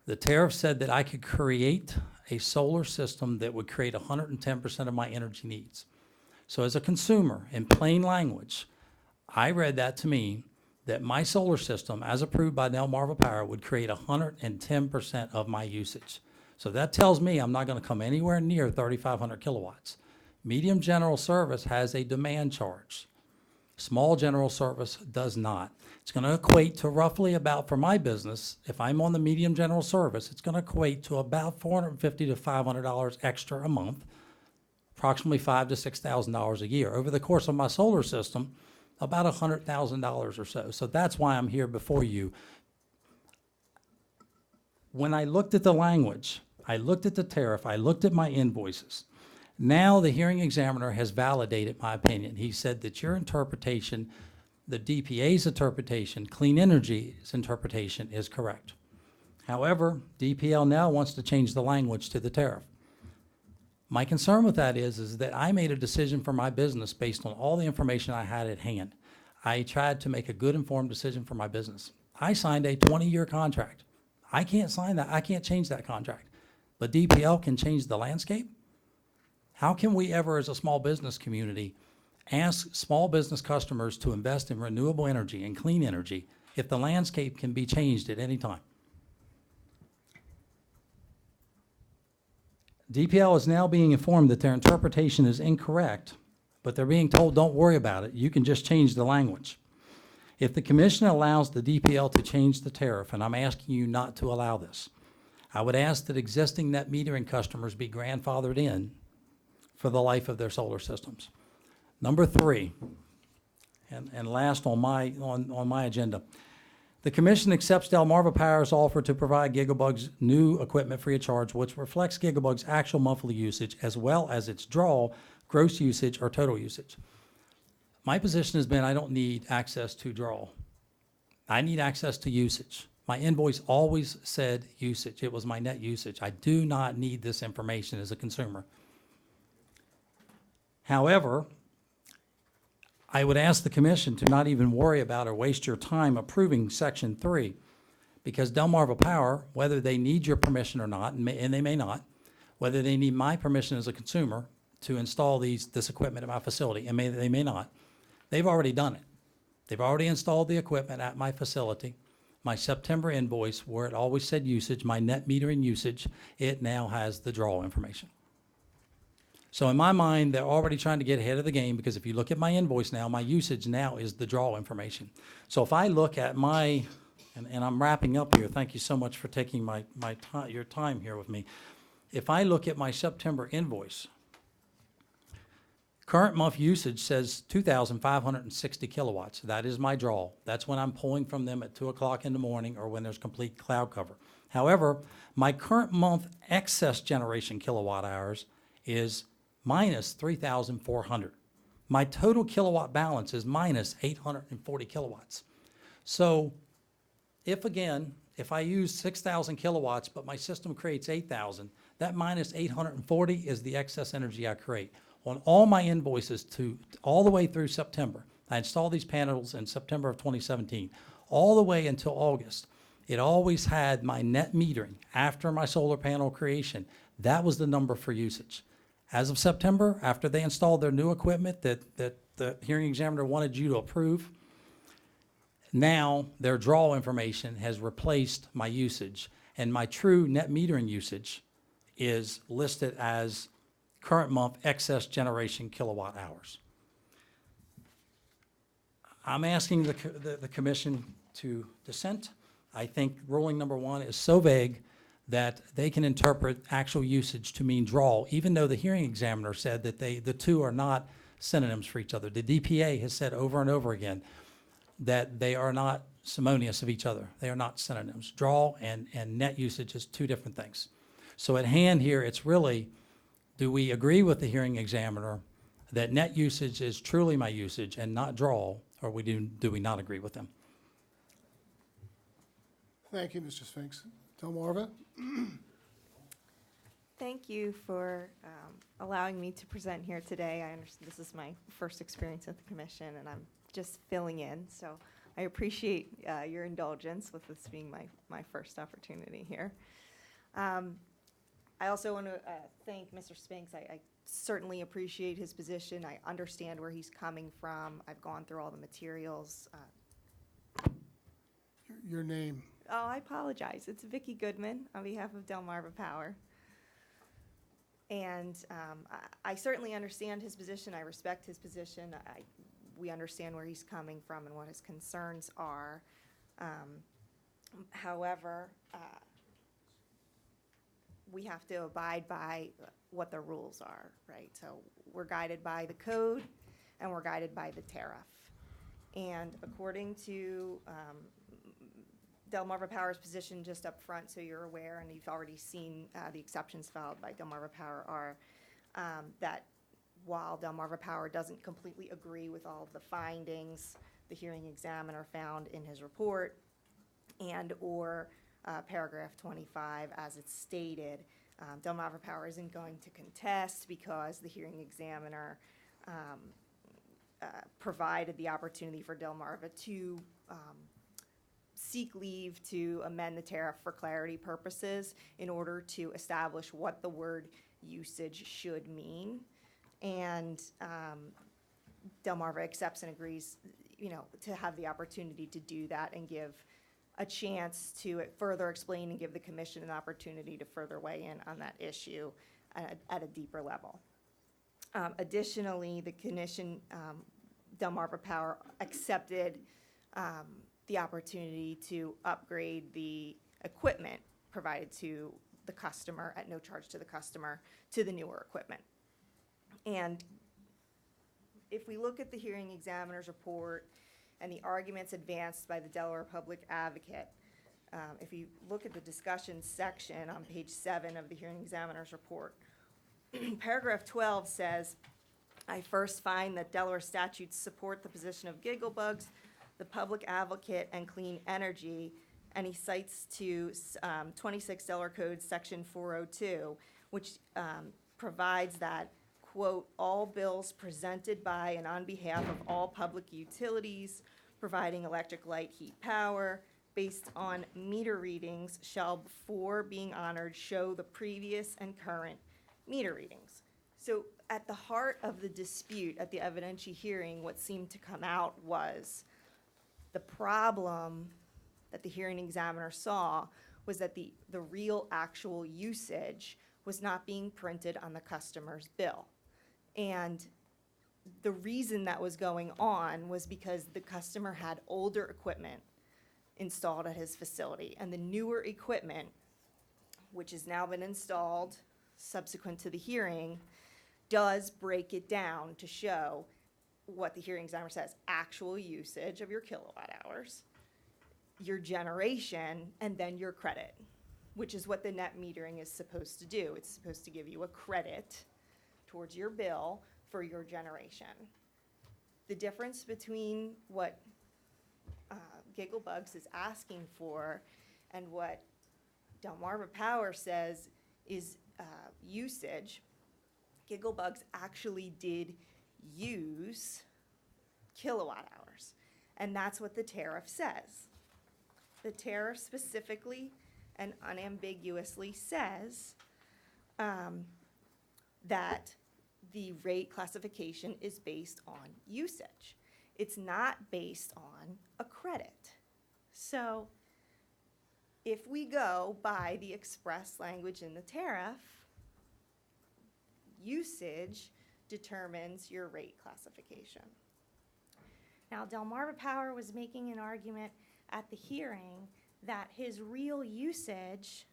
The tariff said that I could create a solar system that would create 110% of my energy needs. So as a consumer, in plain language, I read that to mean that my solar system, as approved by Delmarva Power, would create 110% of my usage. So that tells me I'm not going to come anywhere near 3,500 kilowatts. Medium general service has a demand charge. Small general service does not. It's going to equate to roughly about, for my business, if I'm on the medium general service, it's going to equate to about $450 to $500 extra a month, approximately $5,000 to $6,000 a year. Over the course of my solar system, about $100,000 or so. So that's why I'm here before you. When I looked at the language, I looked at the tariff, I looked at my invoices. Now the hearing examiner has validated my opinion. He said that your interpretation, the DPA's interpretation, Clean Energy's interpretation is correct. However, DPL now wants to change the language to the tariff. My concern with that is that I made a decision for my business based on all the information I had at hand. I tried to make a good informed decision for my business. I signed a 20-year contract. I can't sign that. I can't change that contract. But DPL can change the landscape? How can we ever, as a small business community, ask small business customers to invest in renewable energy and clean energy if the landscape can be changed at any time? DPL is now being informed that their interpretation is incorrect, but they're being told, don't worry about it, you can just change the language. If the commission allows the DPL to change the tariff, and I'm asking you not to allow this, I would ask that existing net metering customers be grandfathered in for the life of their solar systems. Number 3, and last on my agenda, the commission accepts Delmarva Power's offer to provide Gigabug's new equipment free of charge, which reflects Gigabug's actual monthly usage as well as its draw, gross usage, or total usage. My position has been I don't need access to draw. I need access to usage. My invoice always said usage. It was my net usage. I do not need this information as a consumer. However, I would ask the commission to not even worry about or waste your time approving Section 3, because Delmarva Power, whether they need your permission or not, and they may not, whether they need my permission as a consumer to install this equipment at my facility, and they may not, they've already done it. They've already installed the equipment at my facility. My September invoice, where it always said usage, my net metering usage, it now has the draw information. So in my mind, they're already trying to get ahead of the game, because if you look at my invoice now, my usage now is the draw information. So if I look at my, and I'm wrapping up here, thank you so much for taking your time here with me. If I look at my September invoice, current month usage says 2,560 kilowatts. That is my draw. That's when I'm pulling from them at 2 o'clock in the morning or when there's complete cloud cover. However, my current month excess generation kilowatt hours is minus 3,400. My total kilowatt balance is minus 840 kilowatts. So if I use 6,000 kilowatts, but my system creates 8,000, that minus 840 is the excess energy I create. On all my invoices all the way through September, I installed these panels in September of 2017, all the way until August, it always had my net metering after my solar panel creation. That was the number for usage. As of September, after they installed their new equipment that the hearing examiner wanted you to approve, now their draw information has replaced my usage, and my true net metering usage is listed as current month excess generation kilowatt hours. I'm asking the commission to dissent. I think ruling number 1 is so vague that they can interpret actual usage to mean draw, even though the hearing examiner said that the two are not synonyms for each other. The DPA has said over and over again that they are not simonious of each other. They are not synonyms. Draw and net usage is two different things. So at hand here, it's really, do we agree with the hearing examiner that net usage is truly my usage and not draw, or do we not agree with them? Thank you, Mr. Spinks. Delmarva? Thank you for allowing me to present here today. I understand this is my first experience at the commission, and I'm just filling in, so I appreciate your indulgence with this being my first opportunity here. I also want to thank Mr. Spinks. I certainly appreciate his position. I understand where he's coming from. I've gone through all the materials. Your name? Oh, I apologize. It's Vicki Goodman on behalf of Delmarva Power. And I certainly understand his position. I respect his position. We understand where he's coming from and what his concerns are. However, we have to abide by what the rules are, right? So we're guided by the code and we're guided by the tariff. And according to Delmarva Power's position just up front, so you're aware, and you've already seen the exceptions filed by Delmarva Power are that while Delmarva Power doesn't completely agree with all of the findings the hearing examiner found in his report and or paragraph 25 as it's stated, Delmarva Power isn't going to contest because the hearing examiner provided the opportunity for Delmarva to seek leave to amend the tariff for clarity purposes in order to establish what the word usage should mean. And Delmarva accepts and agrees, to have the opportunity to do that and give a chance to further explain and give the commission an opportunity to further weigh in on that issue at a deeper level. Additionally, the commission, Delmarva Power accepted the opportunity to upgrade the equipment provided to the customer at no charge to the customer to the newer equipment. And if we look at the hearing examiner's report and the arguments advanced by the Delaware Public Advocate, if you look at the discussion section on page 7 of the hearing examiner's report, paragraph 12 says, I first find that Delaware statutes support the position of gigglebugs, the Public Advocate, and Clean Energy, and he cites to 26 Delaware Code Section 402, which provides that, quote, all bills presented by and on behalf of all public utilities providing electric, light, heat, power, based on meter readings shall, before being honored, show the previous and current meter readings. So at the heart of the dispute at the evidentiary hearing, what seemed to come out was the problem that the hearing examiner saw was that the real actual usage was not being printed on the customer's bill. And the reason that was going on was because the customer had older equipment installed at his facility, and the newer equipment, which has now been installed subsequent to the hearing, does break it down to show what the hearing examiner says, actual usage of your kilowatt hours, your generation, and then your credit, which is what the net metering is supposed to do. It's supposed to give you a credit towards your bill for your generation. The difference between what Gigglebugs is asking for and what Delmarva Power says is usage, Gigglebugs actually did use kilowatt hours, and that's what the tariff says. The tariff specifically and unambiguously says that the rate classification is based on usage. It's not based on a credit. So if we go by the express language in the tariff, usage determines your rate classification. Now, Delmarva Power was making an argument at the hearing that his real usage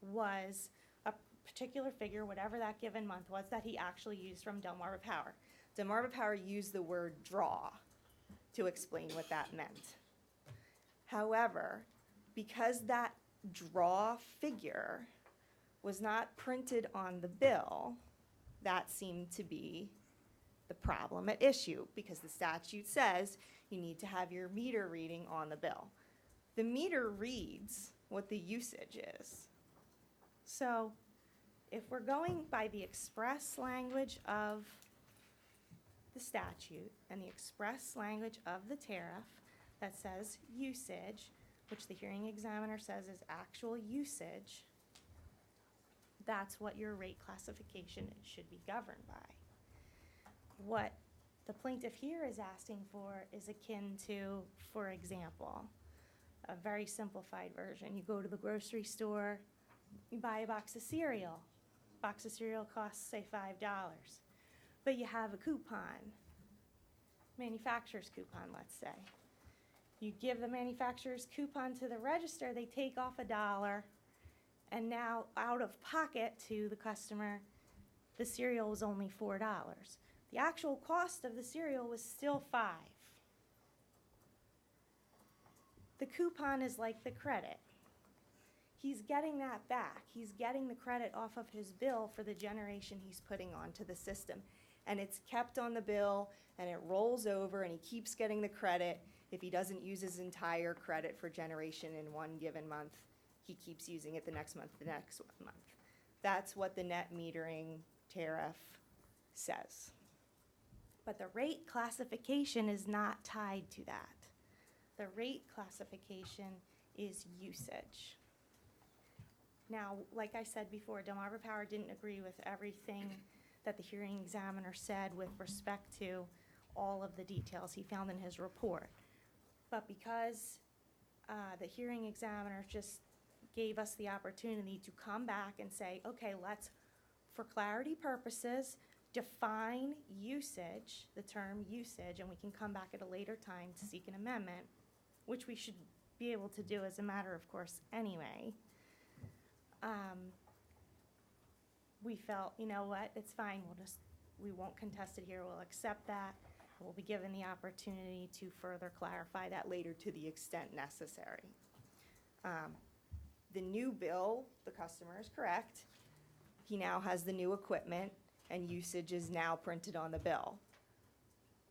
was a particular figure, whatever that given month was, that he actually used from Delmarva Power. Delmarva Power used the word draw to explain what that meant. However, because that draw figure was not printed on the bill, that seemed to be the problem at issue, because the statute says you need to have your meter reading on the bill. The meter reads what the usage is. So if we're going by the express language of the statute and the express language of the tariff that says usage, which the hearing examiner says is actual usage, that's what your rate classification should be governed by. What the plaintiff here is asking for is akin to, for example, a very simplified version. You go to the grocery store, you buy a box of cereal. Box of cereal costs, say, $5, but you have a coupon, manufacturer's coupon, let's say. You give the manufacturer's coupon to the register, they take off $1, and now out of pocket to the customer, the cereal was only $4. The actual cost of the cereal was still $5. The coupon is like the credit. He's getting that back. He's getting the credit off of his bill for the generation he's putting onto the system. And it's kept on the bill, and it rolls over, and he keeps getting the credit. If he doesn't use his entire credit for generation in one given month, he keeps using it the next month, the next month. That's what the net metering tariff says. But the rate classification is not tied to that. The rate classification is usage. Now, like I said before, Delmarva Power didn't agree with everything that the hearing examiner said with respect to all of the details he found in his report. But because the hearing examiner just gave us the opportunity to come back and say, okay, let's, for clarity purposes, define usage, the term usage, and we can come back at a later time to seek an amendment, which we should be able to do as a matter of course anyway. We felt, you know what, it's fine, we won't contest it here, we'll accept that. We'll be given the opportunity to further clarify that later to the extent necessary. The new bill, the customer is correct. He now has the new equipment, and usage is now printed on the bill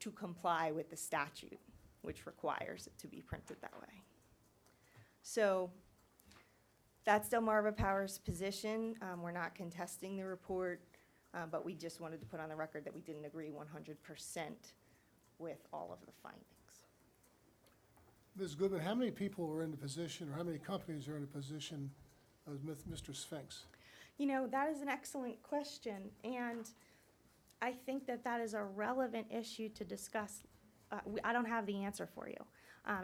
to comply with the statute, which requires it to be printed that way. So that's Delmarva Power's position. We're not contesting the report, but we just wanted to put on the record that we didn't agree 100% with all of the findings. Ms. Goodman, how many people are in the position, or how many companies are in the position of Mr. Sphinx? You know, that is an excellent question, and I think that that is a relevant issue to discuss. I don't have the answer for you.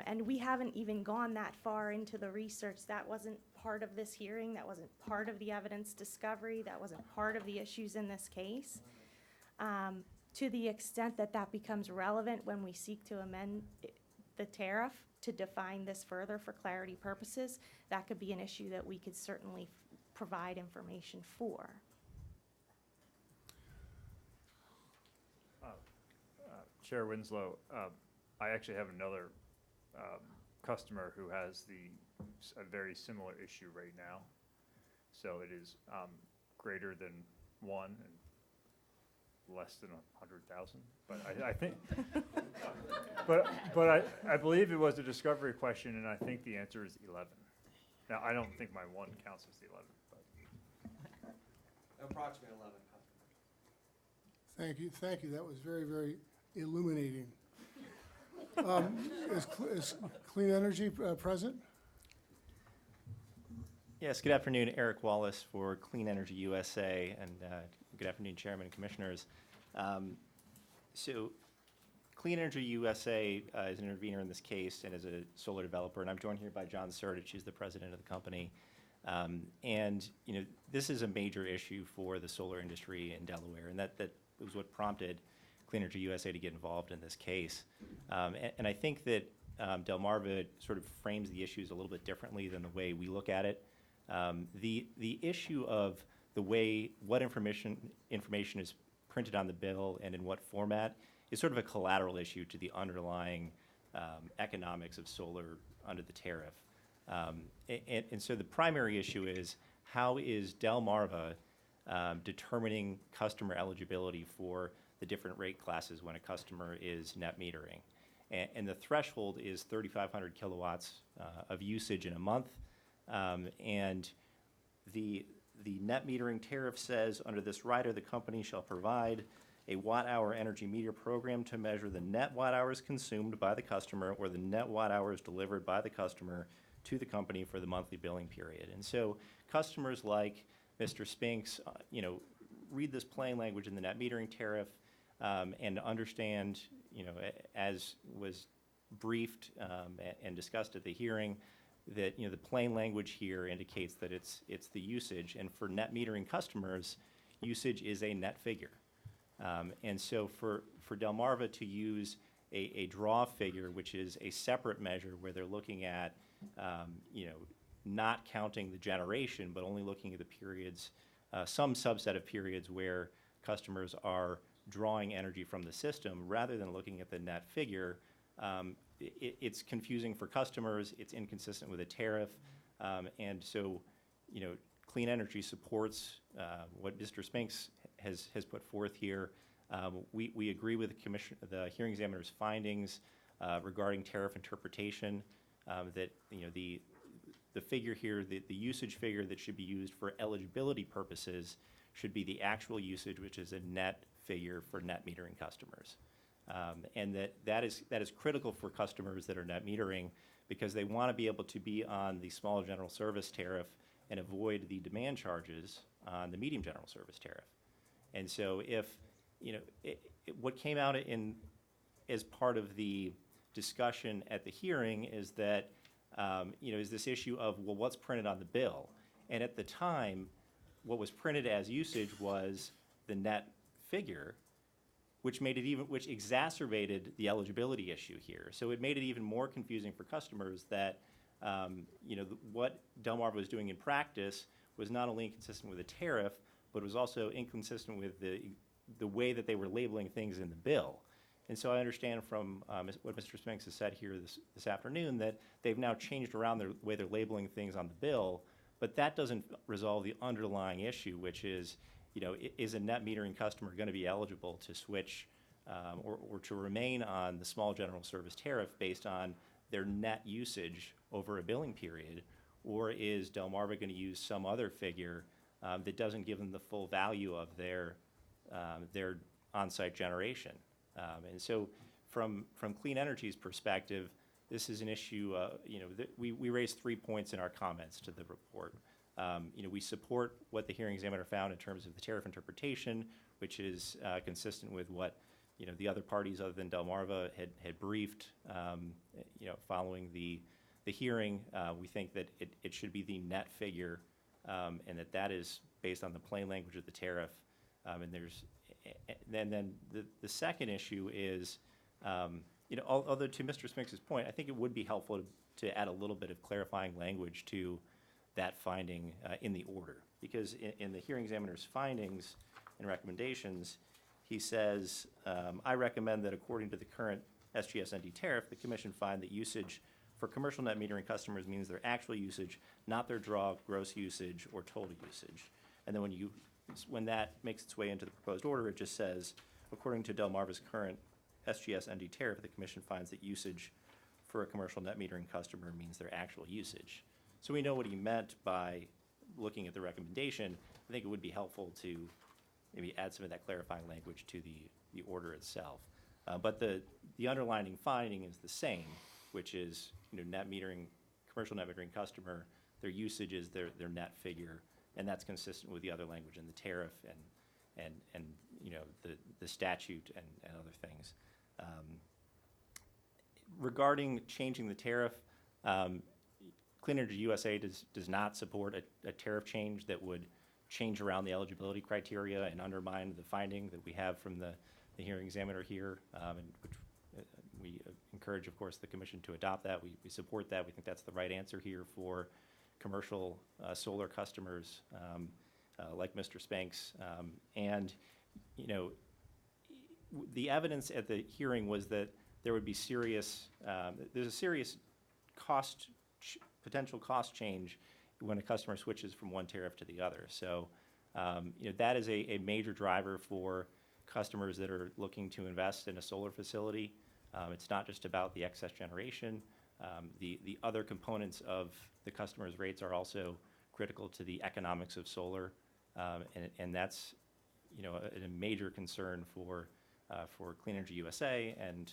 And we haven't even gone that far into the research. That wasn't part of this hearing. That wasn't part of the evidence discovery. That wasn't part of the issues in this case. To the extent that that becomes relevant when we seek to amend the tariff to define this further for clarity purposes, that could be an issue that we could certainly provide information for. Chair Winslow, I actually have another customer who has a very similar issue right now. So it is greater than 1 and less than 100,000. But I think, but I believe it was a discovery question, and I think the answer is 11. Now, I don't think my 1 counts as the 11, but. Approximately 11 customers. Thank you, that was very, very illuminating. Is Clean Energy present? Yes, good afternoon, Eric Wallace for Clean Energy USA, and good afternoon, Chairman and Commissioners. So Clean Energy USA is an intervener in this case and is a solar developer, and I'm joined here by John Sertich, who's the president of the company. And you know, this is a major issue for the solar industry in Delaware, and that was what prompted Clean Energy USA to get involved in this case. And I think that Delmarva sort of frames the issues a little bit differently than the way we look at it. The issue of the way what information is printed on the bill and in what format is sort of a collateral issue to the underlying economics of solar under the tariff. And so the primary issue is, how is Delmarva determining customer eligibility for the different rate classes when a customer is net metering? And the threshold is 3,500 kilowatts of usage in a month. And the net metering tariff says, under this rider, the company shall provide a watt-hour energy meter program to measure the net watt-hours consumed by the customer or the net watt-hours delivered by the customer to the company for the monthly billing period. And so customers like Mr. Spinks, read this plain language in the net metering tariff and understand, as was briefed and discussed at the hearing, that the plain language here indicates that it's the usage, and for net metering customers, usage is a net figure. And so for Delmarva to use a draw figure, which is a separate measure where they're looking at, not counting the generation, but only looking at the periods, some subset of periods where customers are drawing energy from the system, rather than looking at the net figure, it's confusing for customers, it's inconsistent with a tariff, and so, Clean Energy supports what Mr. Spinks has put forth here. We agree with the hearing examiner's findings regarding tariff interpretation, that the figure here, the usage figure that should be used for eligibility purposes should be the actual usage, which is a net figure for net metering customers. And that is critical for customers that are net metering, because they want to be able to be on the small general service tariff and avoid the demand charges on the medium general service tariff. And so if, what came out as part of the discussion at the hearing is that, is this issue of, well, what's printed on the bill? And at the time, what was printed as usage was the net figure, which exacerbated the eligibility issue here. So it made it even more confusing for customers that, what Delmarva was doing in practice was not only inconsistent with the tariff, but was also inconsistent with the way that they were labeling things in the bill. And so I understand from what Mr. Spinks has said here this afternoon that they've now changed around the way they're labeling things on the bill, but that doesn't resolve the underlying issue, which is, is a net metering customer going to be eligible to switch or to remain on the small general service tariff based on their net usage over a billing period, or is Delmarva going to use some other figure that doesn't give them the full value of their on-site generation? And so from Clean Energy's perspective, this is an issue, we raised 3 points in our comments to the report. We support what the hearing examiner found in terms of the tariff interpretation, which is consistent with what the other parties other than Delmarva had briefed. Following the hearing, we think that it should be the net figure, and that is based on the plain language of the tariff. And then the second issue is, although to Mr. Spinks' point, I think it would be helpful to add a little bit of clarifying language to that finding in the order, because in the hearing examiner's findings and recommendations, he says, I recommend that according to the current SGS-ND tariff, the commission find that usage for commercial net metering customers means their actual usage, not their draw, gross usage, or total usage. And then when that makes its way into the proposed order, it just says, according to Delmarva's current SGS-ND tariff, the commission finds that usage for a commercial net metering customer means their actual usage. So we know what he meant by looking at the recommendation. I think it would be helpful to maybe add some of that clarifying language to the order itself. But the underlying finding is the same, which is, net metering, commercial net metering customer, their usage is their net figure, and that's consistent with the other language in the tariff and the statute and other things. Regarding changing the tariff, Clean Energy USA does not support a tariff change that would change around the eligibility criteria and undermine the finding that we have from the hearing examiner here, and which we encourage, of course, the commission to adopt that. We support that. We think that's the right answer here for commercial solar customers like Mr. Spanks. And, you know, the evidence at the hearing was that there would be serious, there's a serious potential cost change when a customer switches from one tariff to the other. So, you know, that is a major driver for customers that are looking to invest in a solar facility. It's not just about the excess generation. The other components of the customer's rates are also critical to the economics of solar, and that's, you know, a major concern for Clean Energy USA and,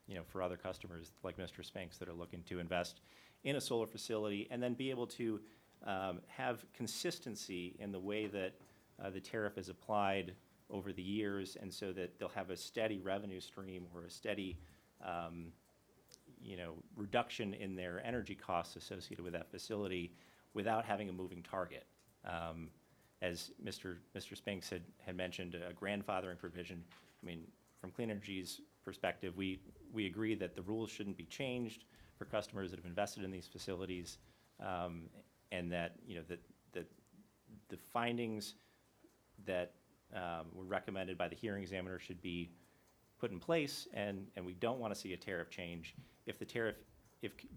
you know, for other customers like Mr. Spanks that are looking to invest in a solar facility and then be able to have consistency in the way that the tariff is applied over the years, and so that they'll have a steady revenue stream or a steady, you know, reduction in their energy costs associated with that facility without having a moving target. As Mr. Spanks had mentioned, a grandfathering provision. I mean, from Clean Energy's perspective, we agree that the rules shouldn't be changed for customers that have invested in these facilities, and that, you know, that the findings that were recommended by the hearing examiner should be put in place, and we don't want to see a tariff change. If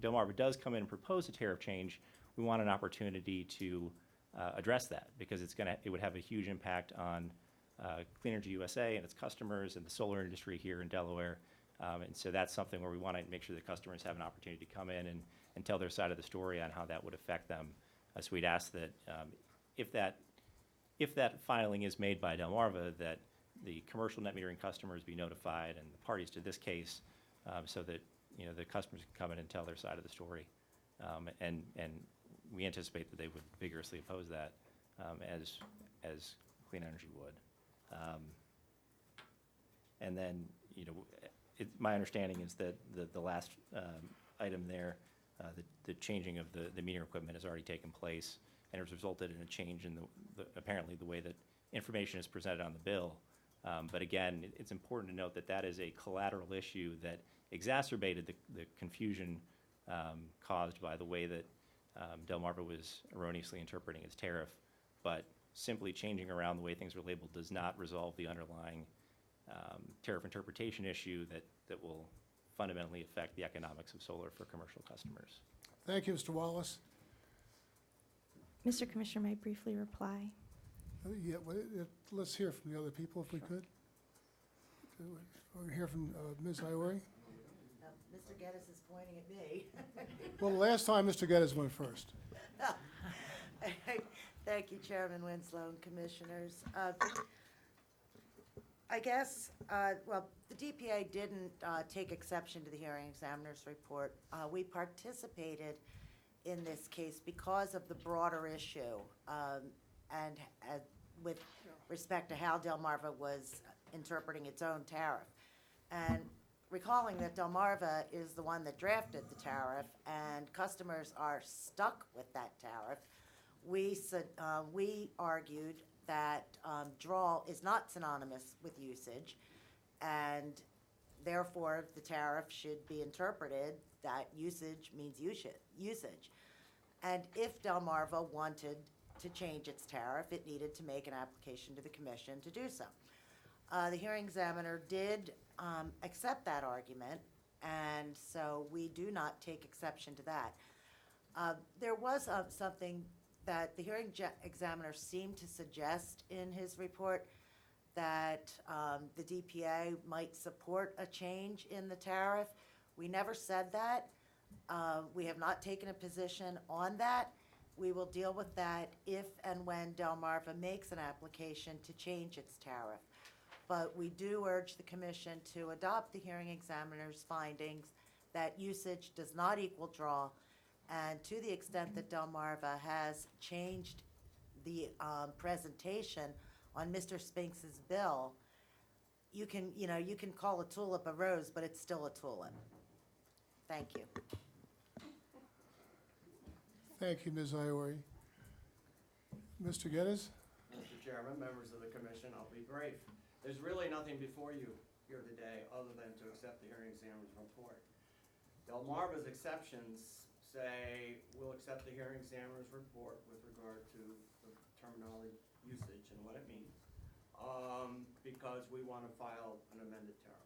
Delmarva does come in and propose a tariff change, we want an opportunity to address that, because it would have a huge impact on Clean Energy USA and its customers and the solar industry here in Delaware. And so that's something where we want to make sure that customers have an opportunity to come in and tell their side of the story on how that would affect them. So we'd ask that if that filing is made by Delmarva, that the commercial net metering customers be notified and the parties to this case, so that, you know, the customers can come in and tell their side of the story. And we anticipate that they would vigorously oppose that, as Clean Energy would. And then, you know, my understanding is that the last item there, the changing of the meter equipment has already taken place, and has resulted in a change in apparently the way that information is presented on the bill. But again, it's important to note that that is a collateral issue that exacerbated the confusion caused by the way that Delmarva was erroneously interpreting its tariff. But simply changing around the way things are labeled does not resolve the underlying tariff interpretation issue that will fundamentally affect the economics of solar for commercial customers. Thank you, Mr. Wallace. Mr. Commissioner, may I briefly reply? Yeah, let's hear from the other people if we could. Or hear from Ms. Iori. Mr. Geddes is pointing at me. Well, last time Mr. Geddes went first. Thank you, Chairman Winslow and Commissioners. I guess, well, the DPA didn't take exception to the hearing examiner's report. We participated in this case because of the broader issue, and with respect to how Delmarva was interpreting its own tariff. And recalling that Delmarva is the one that drafted the tariff and customers are stuck with that tariff, we argued that draw is not synonymous with usage, and therefore the tariff should be interpreted that usage means usage. And if Delmarva wanted to change its tariff, it needed to make an application to the commission to do so. The hearing examiner did accept that argument, and so we do not take exception to that. There was something that the hearing examiner seemed to suggest in his report, that the DPA might support a change in the tariff. We never said that. We have not taken a position on that. We will deal with that if and when Delmarva makes an application to change its tariff. But we do urge the commission to adopt the hearing examiner's findings that usage does not equal draw, and to the extent that Delmarva has changed the presentation on Mr. Spinks's bill, you can call a tulip a rose, but it's still a tulip. Thank you. Thank you, Ms. Iori. Mr. Geddes? Mr. Chairman, members of the commission, I'll be brief. There's really nothing before you here today other than to accept the hearing examiner's report. Delmarva's exceptions say, we'll accept the hearing examiner's report with regard to the terminology usage and what it means, because we want to file an amended tariff.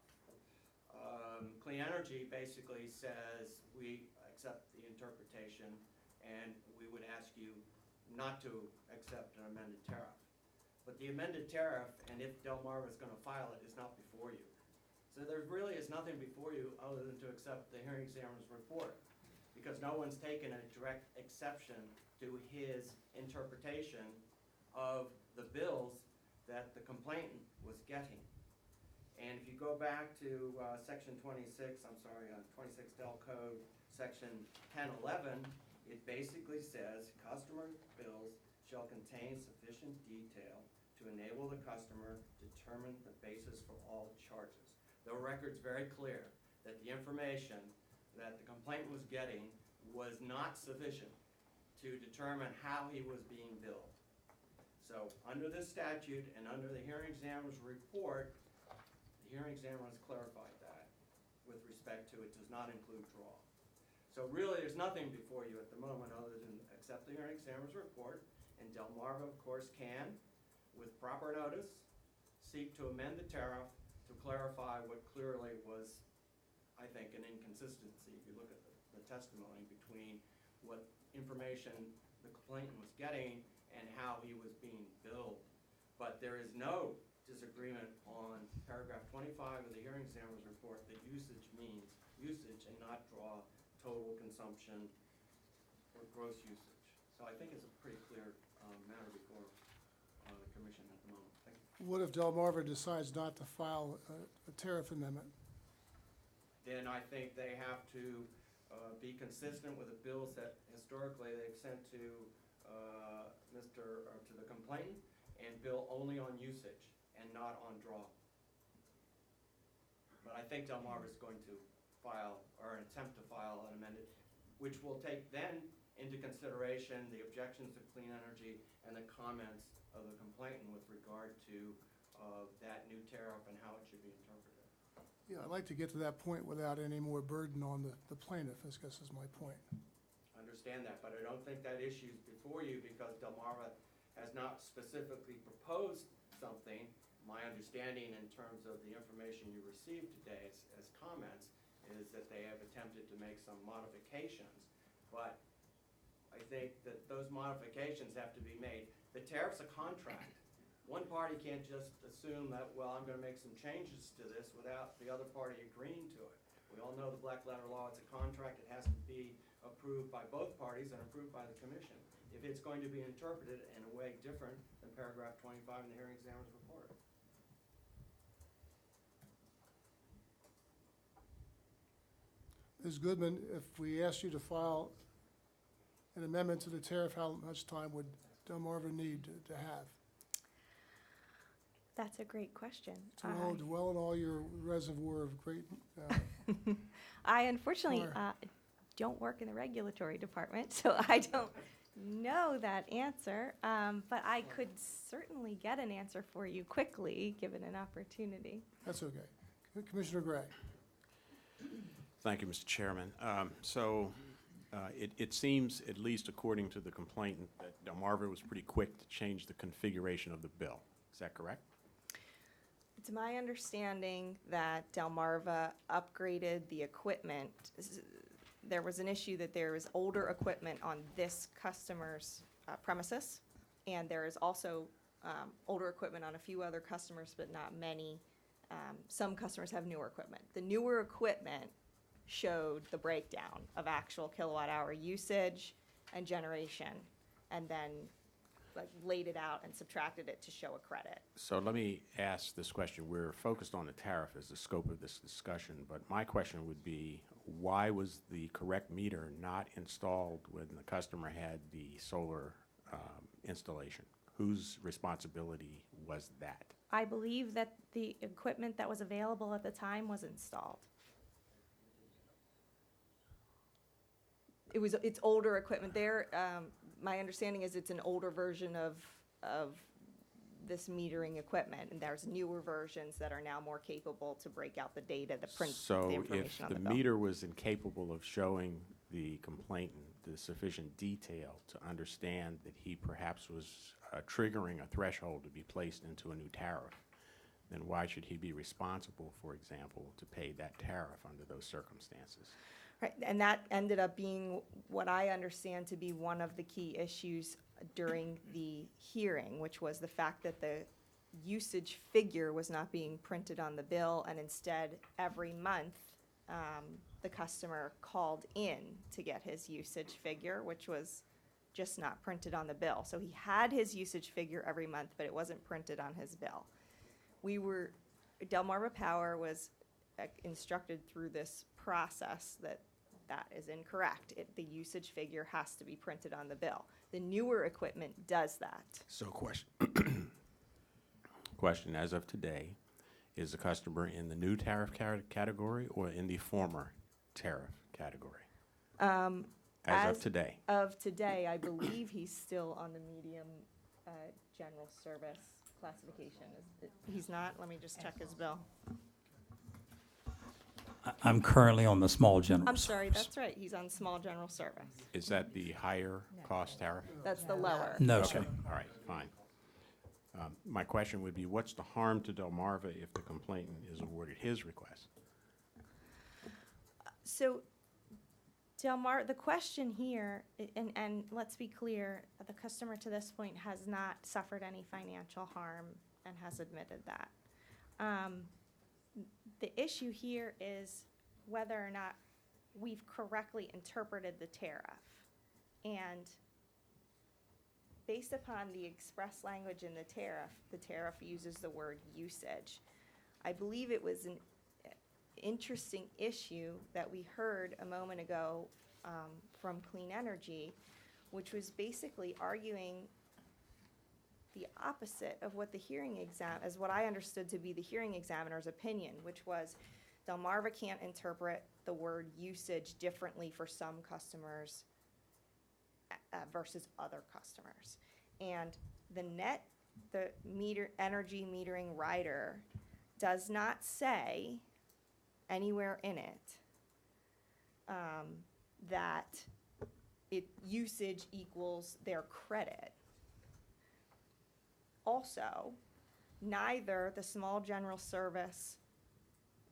Clean Energy basically says we accept the interpretation and we would ask you not to accept an amended tariff. But the amended tariff, and if Delmarva is going to file it, is not before you. So there really is nothing before you other than to accept the hearing examiner's report, because no one's taken a direct exception to his interpretation of the bills that the complainant was getting. And if you go back to section 26, 26 Del Code, section 1011, it basically says customer bills shall contain sufficient detail to enable the customer determine the basis for all charges. The record's very clear that the information that the complainant was getting was not sufficient to determine how he was being billed. So under this statute and under the hearing examiner's report, the hearing examiner has clarified that with respect to it does not include draw. So really there's nothing before you at the moment other than accept the hearing examiner's report, and Delmarva of course can, with proper notice, seek to amend the tariff to clarify what clearly was, I think, an inconsistency. If you look at the testimony between what information the complainant was getting and how he was being billed. But there is no disagreement on paragraph 25 of the hearing examiner's report that usage means usage and not draw total consumption or gross usage. So I think it's a pretty clear matter before the commission at the moment. Thank you. What if Delmarva decides not to file a tariff amendment? Then I think they have to be consistent with the bills that historically they've sent to to the complainant and bill only on usage and not on draw. But I think Delmarva is going to file or attempt to file an amended, which will take then into consideration the objections of Clean Energy and the comments of the complainant with regard to that new tariff and how it should be interpreted. Yeah, I'd like to get to that point without any more burden on the plaintiff, I guess is my point. Understand that, but I don't think that issue's before you because Delmarva has not specifically proposed something. My understanding in terms of the information you received today as comments is that they have attempted to make some modifications, but I think that those modifications have to be made. The tariff's a contract. One party can't just assume that, well, I'm going to make some changes to this without the other party agreeing to it. We all know the black letter law, it's a contract, it has to be approved by both parties and approved by the commission. If it's going to be interpreted in a way different than paragraph 25 in the hearing examiner's report. Ms. Goodman, if we asked you to file an amendment to the tariff, how much time would Delmarva need to have? That's a great question. To dwell in all your reservoir of great, I unfortunately Sure. Don't work in the regulatory department, so I don't know that answer. But I could certainly get an answer for you quickly, given an opportunity. that's okay. Commissioner Gray. Thank you, Mr. Chairman. It seems, at least according to the complainant, that Delmarva was pretty quick to change the configuration of the bill. Is that correct? It's my understanding that Delmarva upgraded the equipment. There was an issue that there is older equipment on this customer's premises, and there is also older equipment on a few other customers, but not many. Some customers have newer equipment. The newer equipment showed the breakdown of actual kilowatt hour usage and generation, and then laid it out and subtracted it to show a credit. So let me ask this question. We're focused on the tariff as the scope of this discussion, but my question would be, why was the correct meter not installed when the customer had the solar installation? Whose responsibility was that? I believe that the equipment that was available at the time was installed. It's older equipment. My understanding is it's an older version of this metering equipment, and there's newer versions that are now more capable to break out the data, to print the information on the So if bill. the meter was incapable of showing the complainant the sufficient detail to understand that he perhaps was triggering a threshold to be placed into a new tariff, then why should he be responsible, for example, to pay that tariff under those circumstances? Right, and that ended up being what I understand to be one of the key issues during the hearing, which was the fact that the usage figure was not being printed on the bill, and instead, every month, the customer called in to get his usage figure, which was just not printed on the bill. So he had his usage figure every month, but it wasn't printed on his bill. Delmarva Power was instructed through this process that that is incorrect. The usage figure has to be printed on the bill. The newer equipment does that. So question, as of today, is the customer in the new tariff category or in the former tariff category? As of today? Of today, I believe he's still on the medium general service classification. He's not? Let me just check his bill. I'm currently on the small general. I'm sorry, service. that's right. He's on small general service. Is that the higher cost tariff? That's the lower. No, Okay, sir. all right, fine. My question would be, what's the harm to Delmarva if the complainant is awarded his request? So, the question here, and let's be clear, the customer to this point has not suffered any financial harm and has admitted that. The issue here is whether or not we've correctly interpreted the tariff. And based upon the express language in the tariff uses the word usage. I believe it was an interesting issue that we heard a moment ago from Clean Energy, which was basically arguing the opposite of what as what I understood to be the hearing examiner's opinion, which was Delmarva can't interpret the word usage differently for some customers versus other customers. And the energy metering rider does not say anywhere in it that usage equals their credit. Also, neither the small general service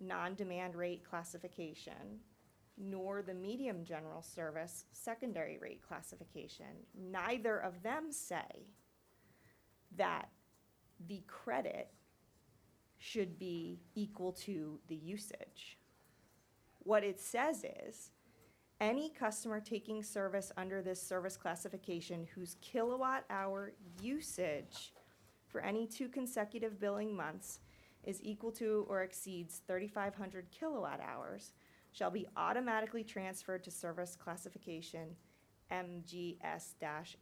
non-demand rate classification nor the medium general service secondary rate classification, neither of them say that the credit should be equal to the usage. What it says is, any customer taking service under this service classification whose kilowatt hour usage for any 2 consecutive billing months is equal to or exceeds 3,500 kilowatt hours shall be automatically transferred to service classification MGS-S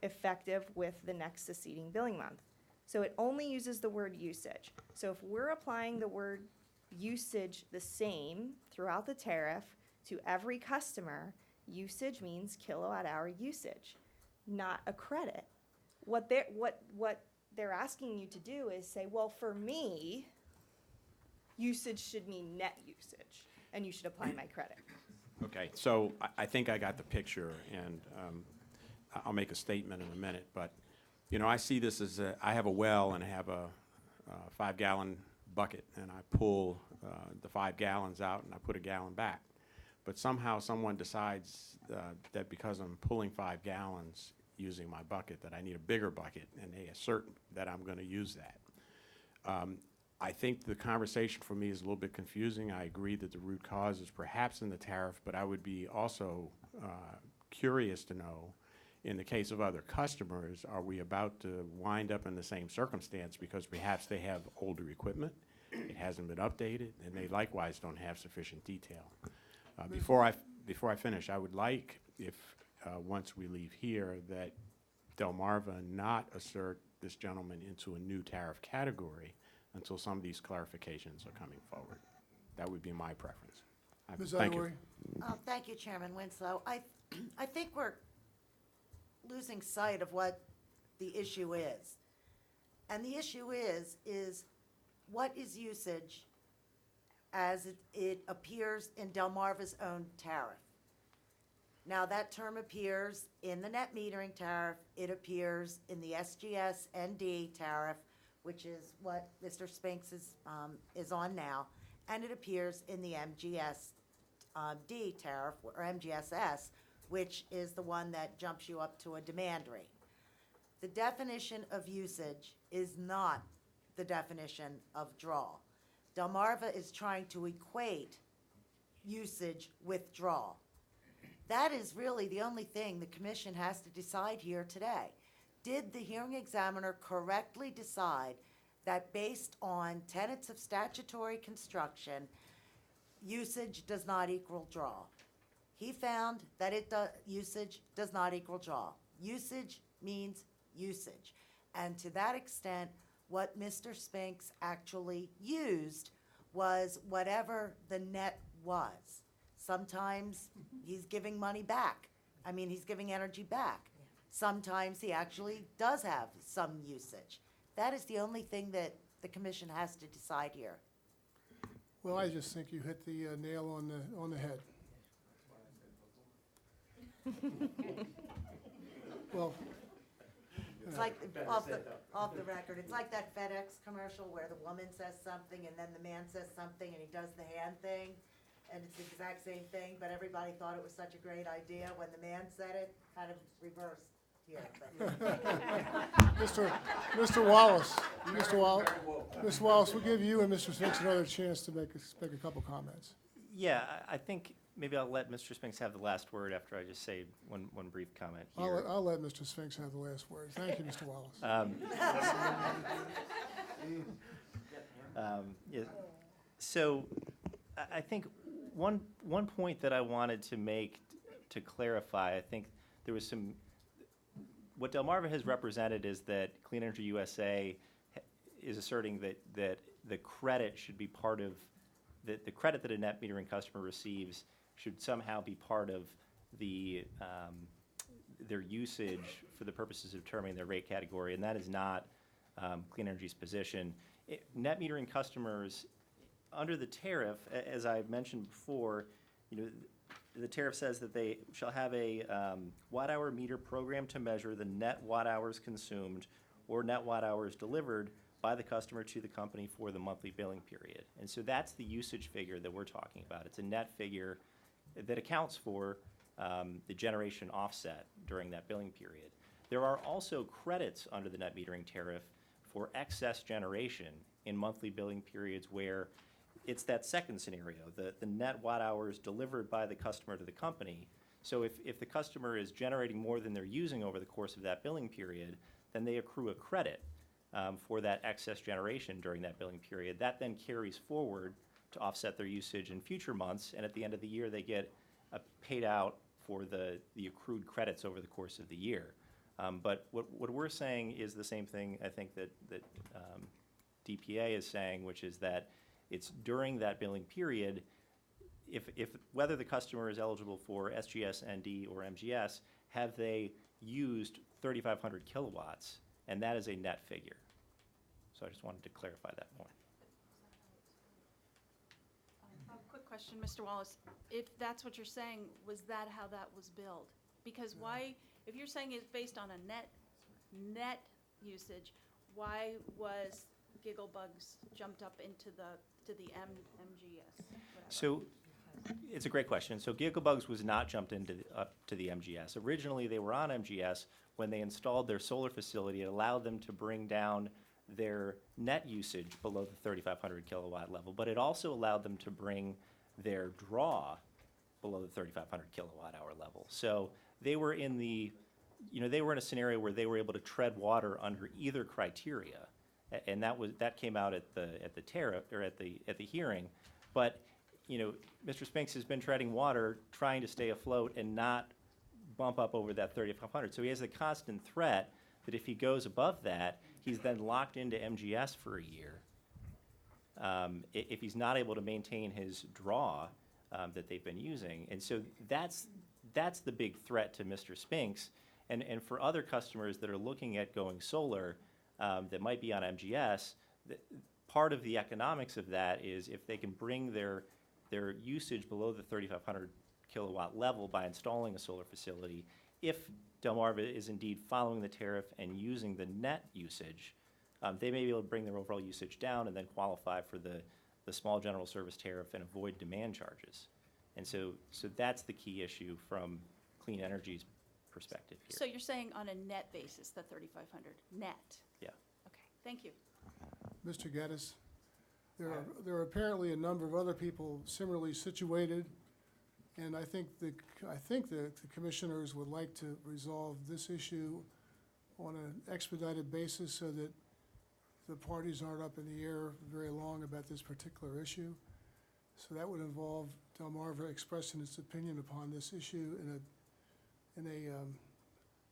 effective with the next succeeding billing month. So it only uses the word usage. So if we're applying the word usage the same throughout the tariff to every customer, usage means kilowatt hour usage, not a credit. What they're asking you to do is say, well, for me, usage should mean net usage, and you should apply my credit. Okay, so I think I got the picture, and I'll make a statement in a minute, but, you know, I see this as I have a well and I have a 5-gallon bucket, and I pull the 5 gallons out and I put a gallon back. But somehow someone decides that because I'm pulling 5 gallons using my bucket, that I need a bigger bucket, and they assert that I'm going to use that. I think the conversation for me is a little bit confusing. I agree that the root cause is perhaps in the tariff, but I would be also curious to know, in the case of other customers, are we about to wind up in the same circumstance because perhaps they have older equipment, it hasn't been updated, and they likewise don't have sufficient detail. Before I finish, I would like, if once we leave here, that Delmarva not assert this gentleman into a new tariff category until some of these clarifications are coming forward. That would be my preference. Ms. Thank you. Ivory? Thank you, Chairman Winslow. I think we're losing sight of what the issue is. And the issue is what is usage as it appears in Delmarva's own tariff? Now, that term appears in the net metering tariff, it appears in the SGS ND tariff, which is what Mr. Spinks is on now, and it appears in the MGS D tariff, or MGSS, which is the one that jumps you up to a demand rate. The definition of usage is not the definition of draw. Delmarva is trying to equate usage with draw. That is really the only thing the commission has to decide here today. Did the hearing examiner correctly decide that based on tenets of statutory construction, usage does not equal draw? He found that usage does not equal draw. Usage means usage. And to that extent, what Mr. Spinks actually used was whatever the net was. Sometimes he's giving money back. I mean, he's giving energy back. Sometimes he actually does have some usage. That is the only thing that the commission has to decide here. Well, I just think you hit the nail on the head. Well, It's like, off the record, it's like that FedEx commercial where the woman says something and then the man says something and he does the hand thing, and it's the exact same thing, but everybody thought it was such a great idea. When the man said it, kind of reversed here. Mr. Wallace, Mr. Wallace, we'll give you and Mr. Spinks another chance to make a couple comments. Yeah, I think maybe I'll let Mr. Spinks have the last word after I just say one brief comment here. I'll let Mr. Spinks have the last word. Thank you, Mr. Wallace. Yeah. So I think one point that I wanted to make to clarify, I think there was what Delmarva has represented is that Clean Energy USA is asserting that the credit should be part of, the credit that a net metering customer receives should somehow be part of their usage for the purposes of determining their rate category, and that is not Clean Energy's position. Net metering customers, under the tariff, as I mentioned before, the tariff says that they shall have a watt-hour meter program to measure the net watt-hours consumed or net watt-hours delivered by the customer to the company for the monthly billing period. And so that's the usage figure that we're talking about. It's a net figure that accounts for the generation offset during that billing period. There are also credits under the net metering tariff for excess generation in monthly billing periods where it's that second scenario, the net watt hours delivered by the customer to the company. So if the customer is generating more than they're using over the course of that billing period, then they accrue a credit for that excess generation during that billing period. That then carries forward to offset their usage in future months, and at the end of the year, they get paid out for the accrued credits over the course of the year. But what we're saying is the same thing, I think, that DPA is saying, which is that it's during that billing period, if whether the customer is eligible for SGS, ND, or MGS, have they used 3,500 kilowatts, and that is a net figure. So I just wanted to clarify that point. Quick question, Mr. Wallace. If that's what you're saying, was that how that was billed? Because why, if you're saying it's based on a net usage, why was Gigglebugs jumped up into the MGS? Whatever. So it's a great question. So Gigglebugs was not jumped up to the MGS. Originally, they were on MGS. When they installed their solar facility, it allowed them to bring down their net usage below the 3,500 kilowatt level, but it also allowed them to bring their draw below the 3,500 kilowatt hour level. So they were in they were in a scenario where they were able to tread water under either criteria, and that came out at the tariff or at the hearing. But Mr. Spinks has been treading water, trying to stay afloat and not bump up over that 3,500. So he has a constant threat that if he goes above that, he's then locked into MGS for a year. If he's not able to maintain his draw that they've been using. And so that's the big threat to Mr. Spinks. And for other customers that are looking at going solar that might be on MGS, part of the economics of that is if they can bring their usage below the 3,500 kilowatt level by installing a solar facility. If Delmarva is indeed following the tariff and using the net usage, they may be able to bring their overall usage down and then qualify for the small general service tariff and avoid demand charges. And so that's the key issue from Clean Energy's perspective here. So you're saying on a net basis, the 3,500 net? Yeah. Okay, thank you. Mr. Geddes, there are apparently a number of other people similarly situated, and I think the commissioners would like to resolve this issue on an expedited basis so that the parties aren't up in the air very long about this particular issue. So that would involve Delmarva expressing its opinion upon this issue in a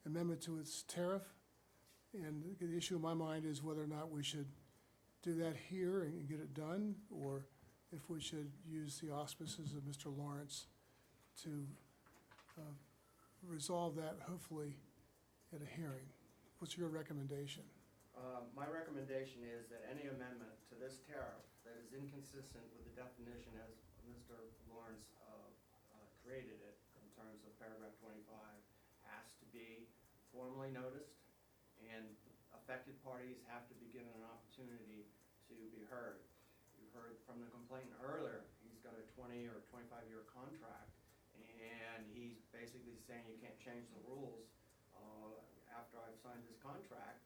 amendment to its tariff. And the issue in my mind is whether or not we should do that here and get it done, or if we should use the auspices of Mr. Lawrence to resolve that, hopefully, at a hearing. What's your recommendation? My recommendation is that any amendment to this tariff that is inconsistent with the definition as Mr. Lawrence created it in terms of paragraph 25 has to be formally noticed, and affected parties have to be given an opportunity to be heard. You heard from the complainant earlier, he's got a 20 or 25-year contract, and he's basically saying you can't change the rules after I've signed this contract,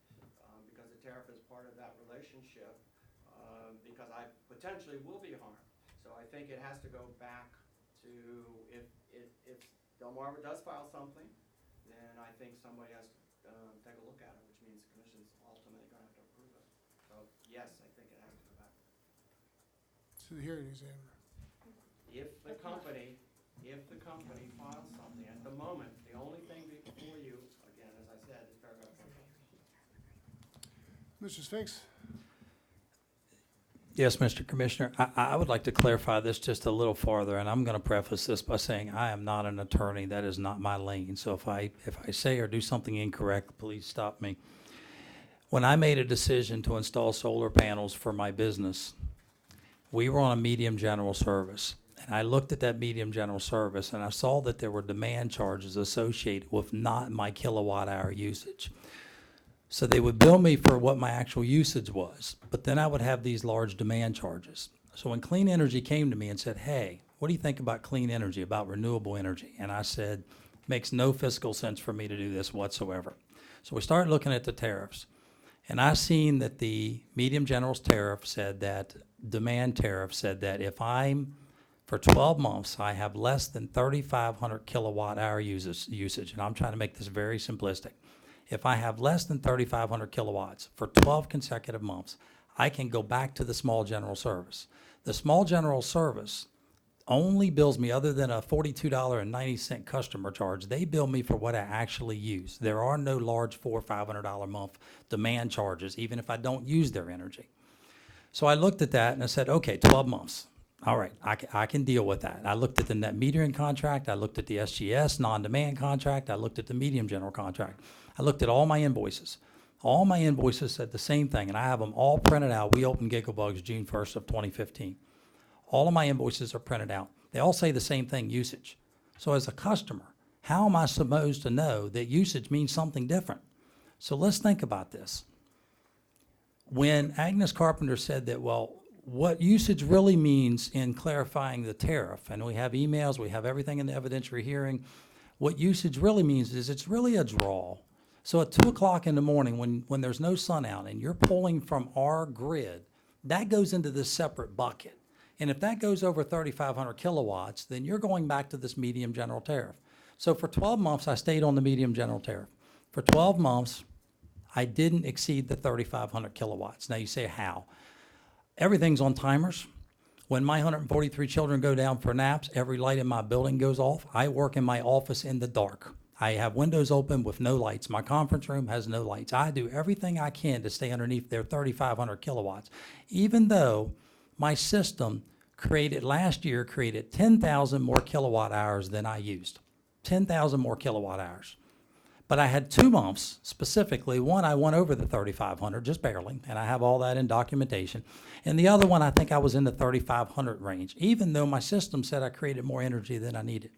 because the tariff is part of that relationship, because I potentially will be harmed. So I think it has to go back to, if Delmarva does file something, then I think somebody has to take a look at it, which means the commission's ultimately going to have to approve it. So yes, I think it has to go back To the hearing examiner. if the company files something. At the moment, the only thing before you, again, as I said, is paragraph 25. Mr. Spinks? Yes, Mr. Commissioner, I would like to clarify this just a little farther, and I'm going to preface this by saying I am not an attorney. That is not my lane. So if I say or do something incorrect, please stop me. When I made a decision to install solar panels for my business, we were on a medium general service. And I looked at that medium general service, and I saw that there were demand charges associated with not my kilowatt hour usage. So they would bill me for what my actual usage was, but then I would have these large demand charges. So when Clean Energy came to me and said, hey, what do you think about clean energy, about renewable energy? And I said, makes no fiscal sense for me to do this whatsoever. So we started looking at the tariffs, and I seen that the medium general's tariff said that, demand tariff said that if I'm, for 12 months, I have less than 3,500 kilowatt hour usage, and I'm trying to make this very simplistic. If I have less than 3,500 kilowatts for 12 consecutive months, I can go back to the small general service. The small general service only bills me, other than a $42.90 customer charge, they bill me for what I actually use. There are no large $400 or $500 a month demand charges, even if I don't use their energy. So I looked at that and I said, okay, 12 months. All right, I can deal with that. I looked at the net metering contract. I looked at the SGS non-demand contract. I looked at the medium general contract. I looked at all my invoices. All my invoices said the same thing, and I have them all printed out. We opened Gigabugs June 1st of 2015. All of my invoices are printed out. They all say the same thing, usage. So as a customer, how am I supposed to know that usage means something different? So let's think about this. When Agnes Carpenter said that, well, what usage really means in clarifying the tariff, and we have emails, we have everything in the evidentiary hearing, what usage really means is it's really a draw. So at 2 o'clock in the morning when there's no sun out and you're pulling from our grid, that goes into this separate bucket. And if that goes over 3,500 kilowatts, then you're going back to this medium general tariff. So for 12 months, I stayed on the medium general tariff. For 12 months, I didn't exceed the 3,500 kilowatts. Now you say, how? Everything's on timers. When my 143 children go down for naps, every light in my building goes off. I work in my office in the dark. I have windows open with no lights. My conference room has no lights. I do everything I can to stay underneath their 3,500 kilowatts, even though my system last year created 10,000 more kilowatt hours than I used. 10,000 more kilowatt hours. But I had 2 months specifically. One, I went over the 3,500, just barely, and I have all that in documentation. And the other one, I think I was in the 3,500 range, even though my system said I created more energy than I needed.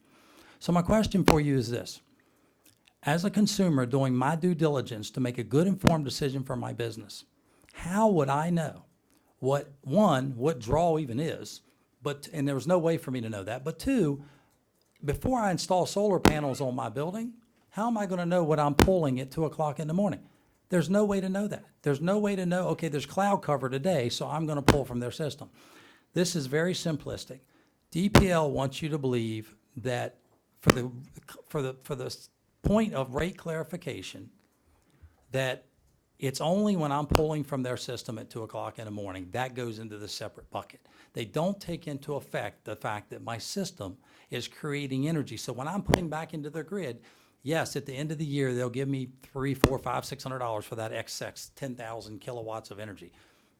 So my question for you is this. As a consumer doing my due diligence to make a good informed decision for my business, how would I know what draw even is, and there was no way for me to know that, but two, before I install solar panels on my building, how am I going to know what I'm pulling at 2 o'clock in the morning? There's no way to know that. There's no way to know, okay, there's cloud cover today, so I'm going to pull from their system. This is very simplistic. DPL wants you to believe that for the point of rate clarification, that it's only when I'm pulling from their system at 2 o'clock in the morning, that goes into the separate bucket. They don't take into effect the fact that my system is creating energy. So when I'm putting back into their grid, yes, at the end of the year, they'll give me $300, $400, $500, $600 for that excess 10,000 kilowatts of energy.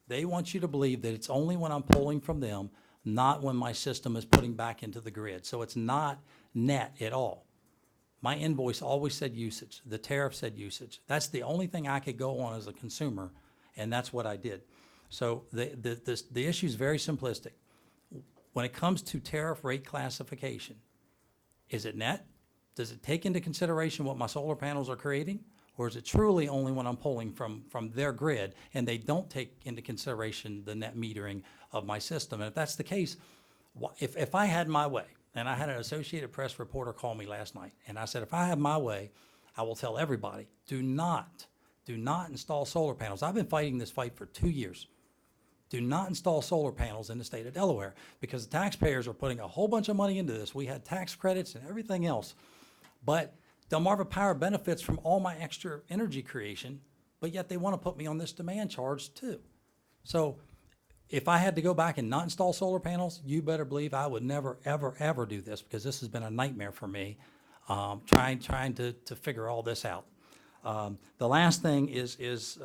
They want you to believe that it's only when I'm pulling from them, not when my system is putting back into the grid. So it's not net at all. My invoice always said usage. The tariff said usage. That's the only thing I could go on as a consumer, and that's what I did. So the issue is very simplistic. When it comes to tariff rate classification, is it net? Does it take into consideration what my solar panels are creating? Or is it truly only when I'm pulling from their grid and they don't take into consideration the net metering of my system? And if that's the case, if I had my way, and I had an Associated Press reporter call me last night, and I said, if I have my way, I will tell everybody, do not install solar panels. I've been fighting this fight for 2 years. Do not install solar panels in the state of Delaware because the taxpayers are putting a whole bunch of money into this. We had tax credits and everything else. But Delmarva Power benefits from all my extra energy creation, but yet they want to put me on this demand charge too. So if I had to go back and not install solar panels, you better believe I would never, ever, ever do this because this has been a nightmare for me, trying to figure all this out. The last thing is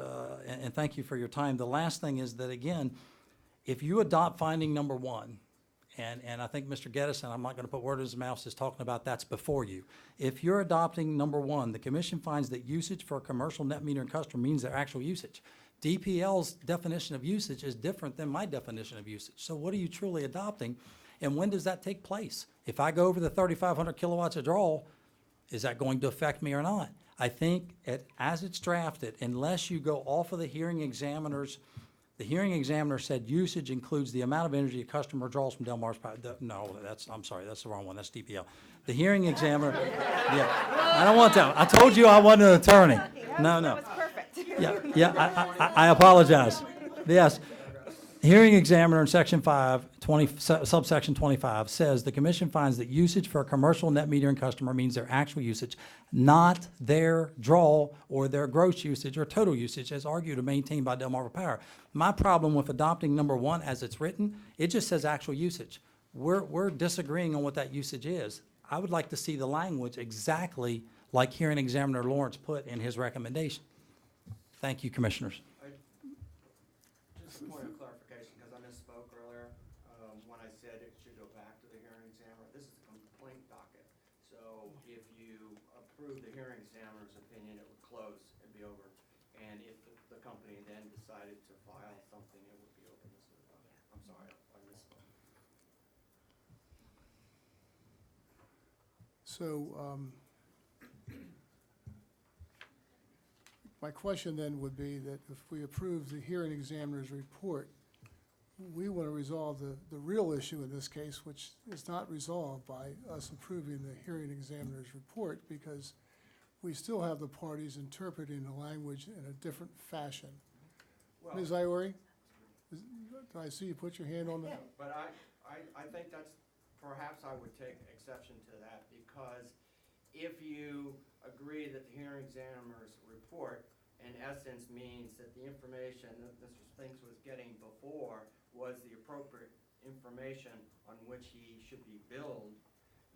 and thank you for your time, the last thing is that, again, if you adopt finding number one, and I think Mr. Geddison, I'm not going to put words in his mouth, is talking about that's before you. If you're adopting number one, the commission finds that usage for a commercial net metering customer means their actual usage. DPL's definition of usage is different than my definition of usage. So what are you truly adopting, and when does that take place? If I go over the 3,500 kilowatts of draw, is that going to affect me or not? I think as it's drafted, unless you go off of the hearing examiner's, the hearing examiner said usage includes the amount of energy a customer draws from Delmar's power. No, I'm sorry, that's the wrong one, that's DPL. The hearing examiner, yeah, I don't want that. I told you I wasn't an attorney. No. That was perfect. Yeah, I apologize. Yes. Hearing examiner in section 5, subsection 25 says the commission finds that usage for a commercial net metering customer means their actual usage, not their draw or their gross usage or total usage as argued or maintained by Delmarva Power. My problem with adopting number one as it's written, it just says actual usage. We're disagreeing on what that usage is. I would like to see the language exactly like hearing examiner Lawrence put in his recommendation. Thank you, commissioners. Just a point of clarification, because I misspoke earlier, when I said it should go back to the hearing examiner. This is a complaint docket. So if you approve the hearing examiner's opinion, it would close and be over. And if the company then decided to file something, it would be open as a docket. I'm sorry, I misspoke. So, my question then would be that if we approve the hearing examiner's report, we want to resolve the real issue in this case, which is not resolved by us approving the hearing examiner's report, because we still have the parties interpreting the language in a different fashion. Well, Ms. Iori, did I see you put your hand on that? but I think that's, perhaps I would take exception to that, because if you agree that the hearing examiner's report in essence means that the information that Mr. Spinks was getting before was the appropriate information on which he should be billed,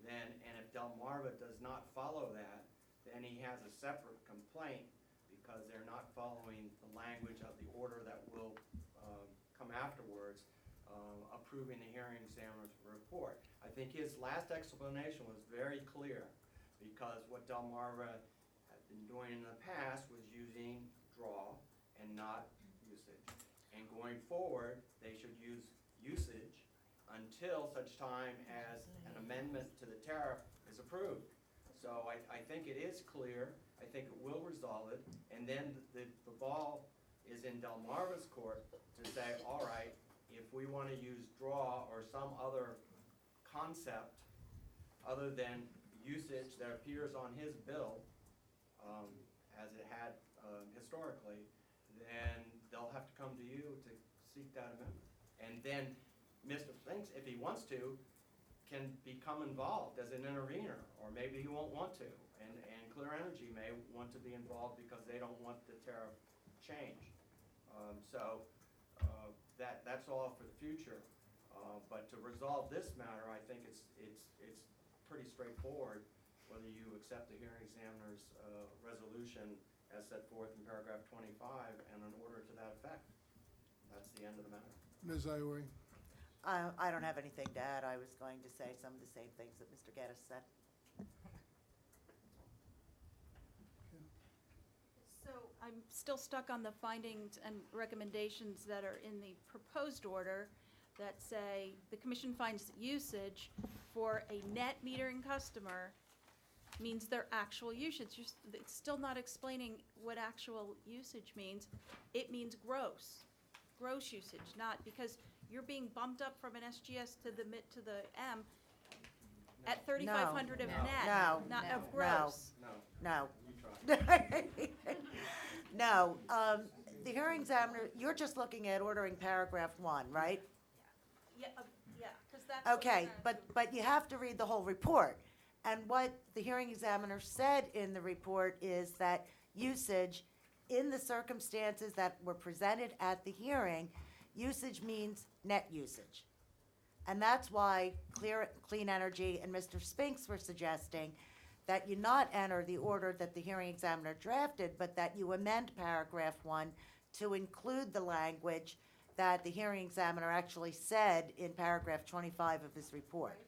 then, and if Delmarva does not follow that, then he has a separate complaint because they're not following the language of the order that will come afterwards, approving the hearing examiner's report. I think his last explanation was very clear, because what Delmarva had been doing in the past was using draw and not usage. And going forward, they should use usage until such time as an amendment to the tariff is is approved. So I think it is clear, I think it will resolve it, and then the ball is in Delmarva's court to say, all right, if we want to use draw or some other concept other than usage that appears on his bill, as it had historically, then they'll have to come to you to seek that amendment. And then Mr. Spinks, if he wants to, can become involved as an intervener, or maybe he won't want to. And Clear Energy may want to be involved because they don't want the tariff change. That's all for the future. But to resolve this matter, I think it's pretty straightforward whether you accept the hearing examiner's resolution as set forth in paragraph 25 and an order to that effect. That's the end of the matter. Ms. Ivory? I don't have anything to add. I was going to say some of the same things that Mr. Geddes said. So I'm still stuck on the findings and recommendations that are in the proposed order that say the commission finds that usage for a net metering customer means their actual usage. It's still not explaining what actual usage means. It means gross usage, not because you're being bumped up from an SGS to the M at 3,500 of net, not of gross. No. You try. No, the hearing examiner, you're just looking at ordering paragraph 1, right? Yeah, because that's. what Okay, we're but you have to read the whole report. And what the hearing examiner said in the report is that usage, in the circumstances that were presented at the hearing, usage means net usage. And that's why Clean Energy and Mr. Spinks were suggesting that you not enter the order that the hearing examiner drafted, but that you amend paragraph 1 to include the language that the hearing examiner actually said in paragraph 25 of his report.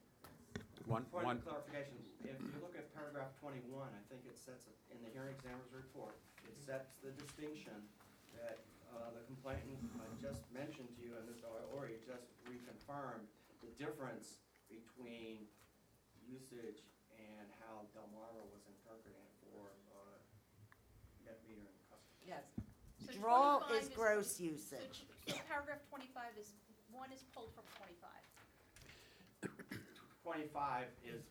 Point of clarification, if you look at paragraph 21, I think it sets, in the hearing examiner's report, it sets the distinction that the complainant just mentioned to you, and Mr. Ori just reconfirmed the difference between usage and how Delmarva was interpreting it for net metering customers. Yes. So Draw 25 is gross usage. So paragraph 25 is, one is pulled from 25. 25 it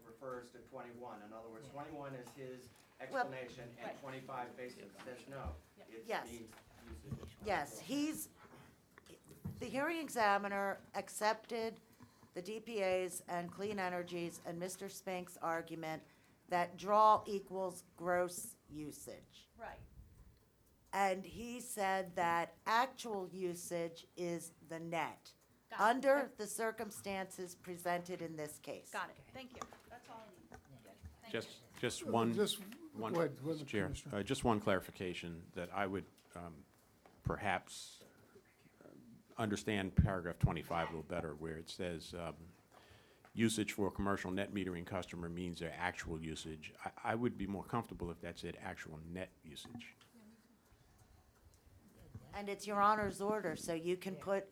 refers to 21. In other words, 21 is his explanation, and 25 basically says no. It Yes. means usage. Yes, the hearing examiner accepted the DPA's and Clean Energy's and Mr. Spink's argument that draw equals gross usage. Right. And he said that actual usage is the net, Got it. under the circumstances presented in this case. Got it. Thank you. That's all I need. Thank you. Just one. Go ahead, Mr. Chair, Commissioner. just one clarification that I would perhaps understand paragraph 25 a little better, where it says usage for a commercial net metering customer means their actual usage. I would be more comfortable if that said actual net usage. And it's your honor's order, so you can put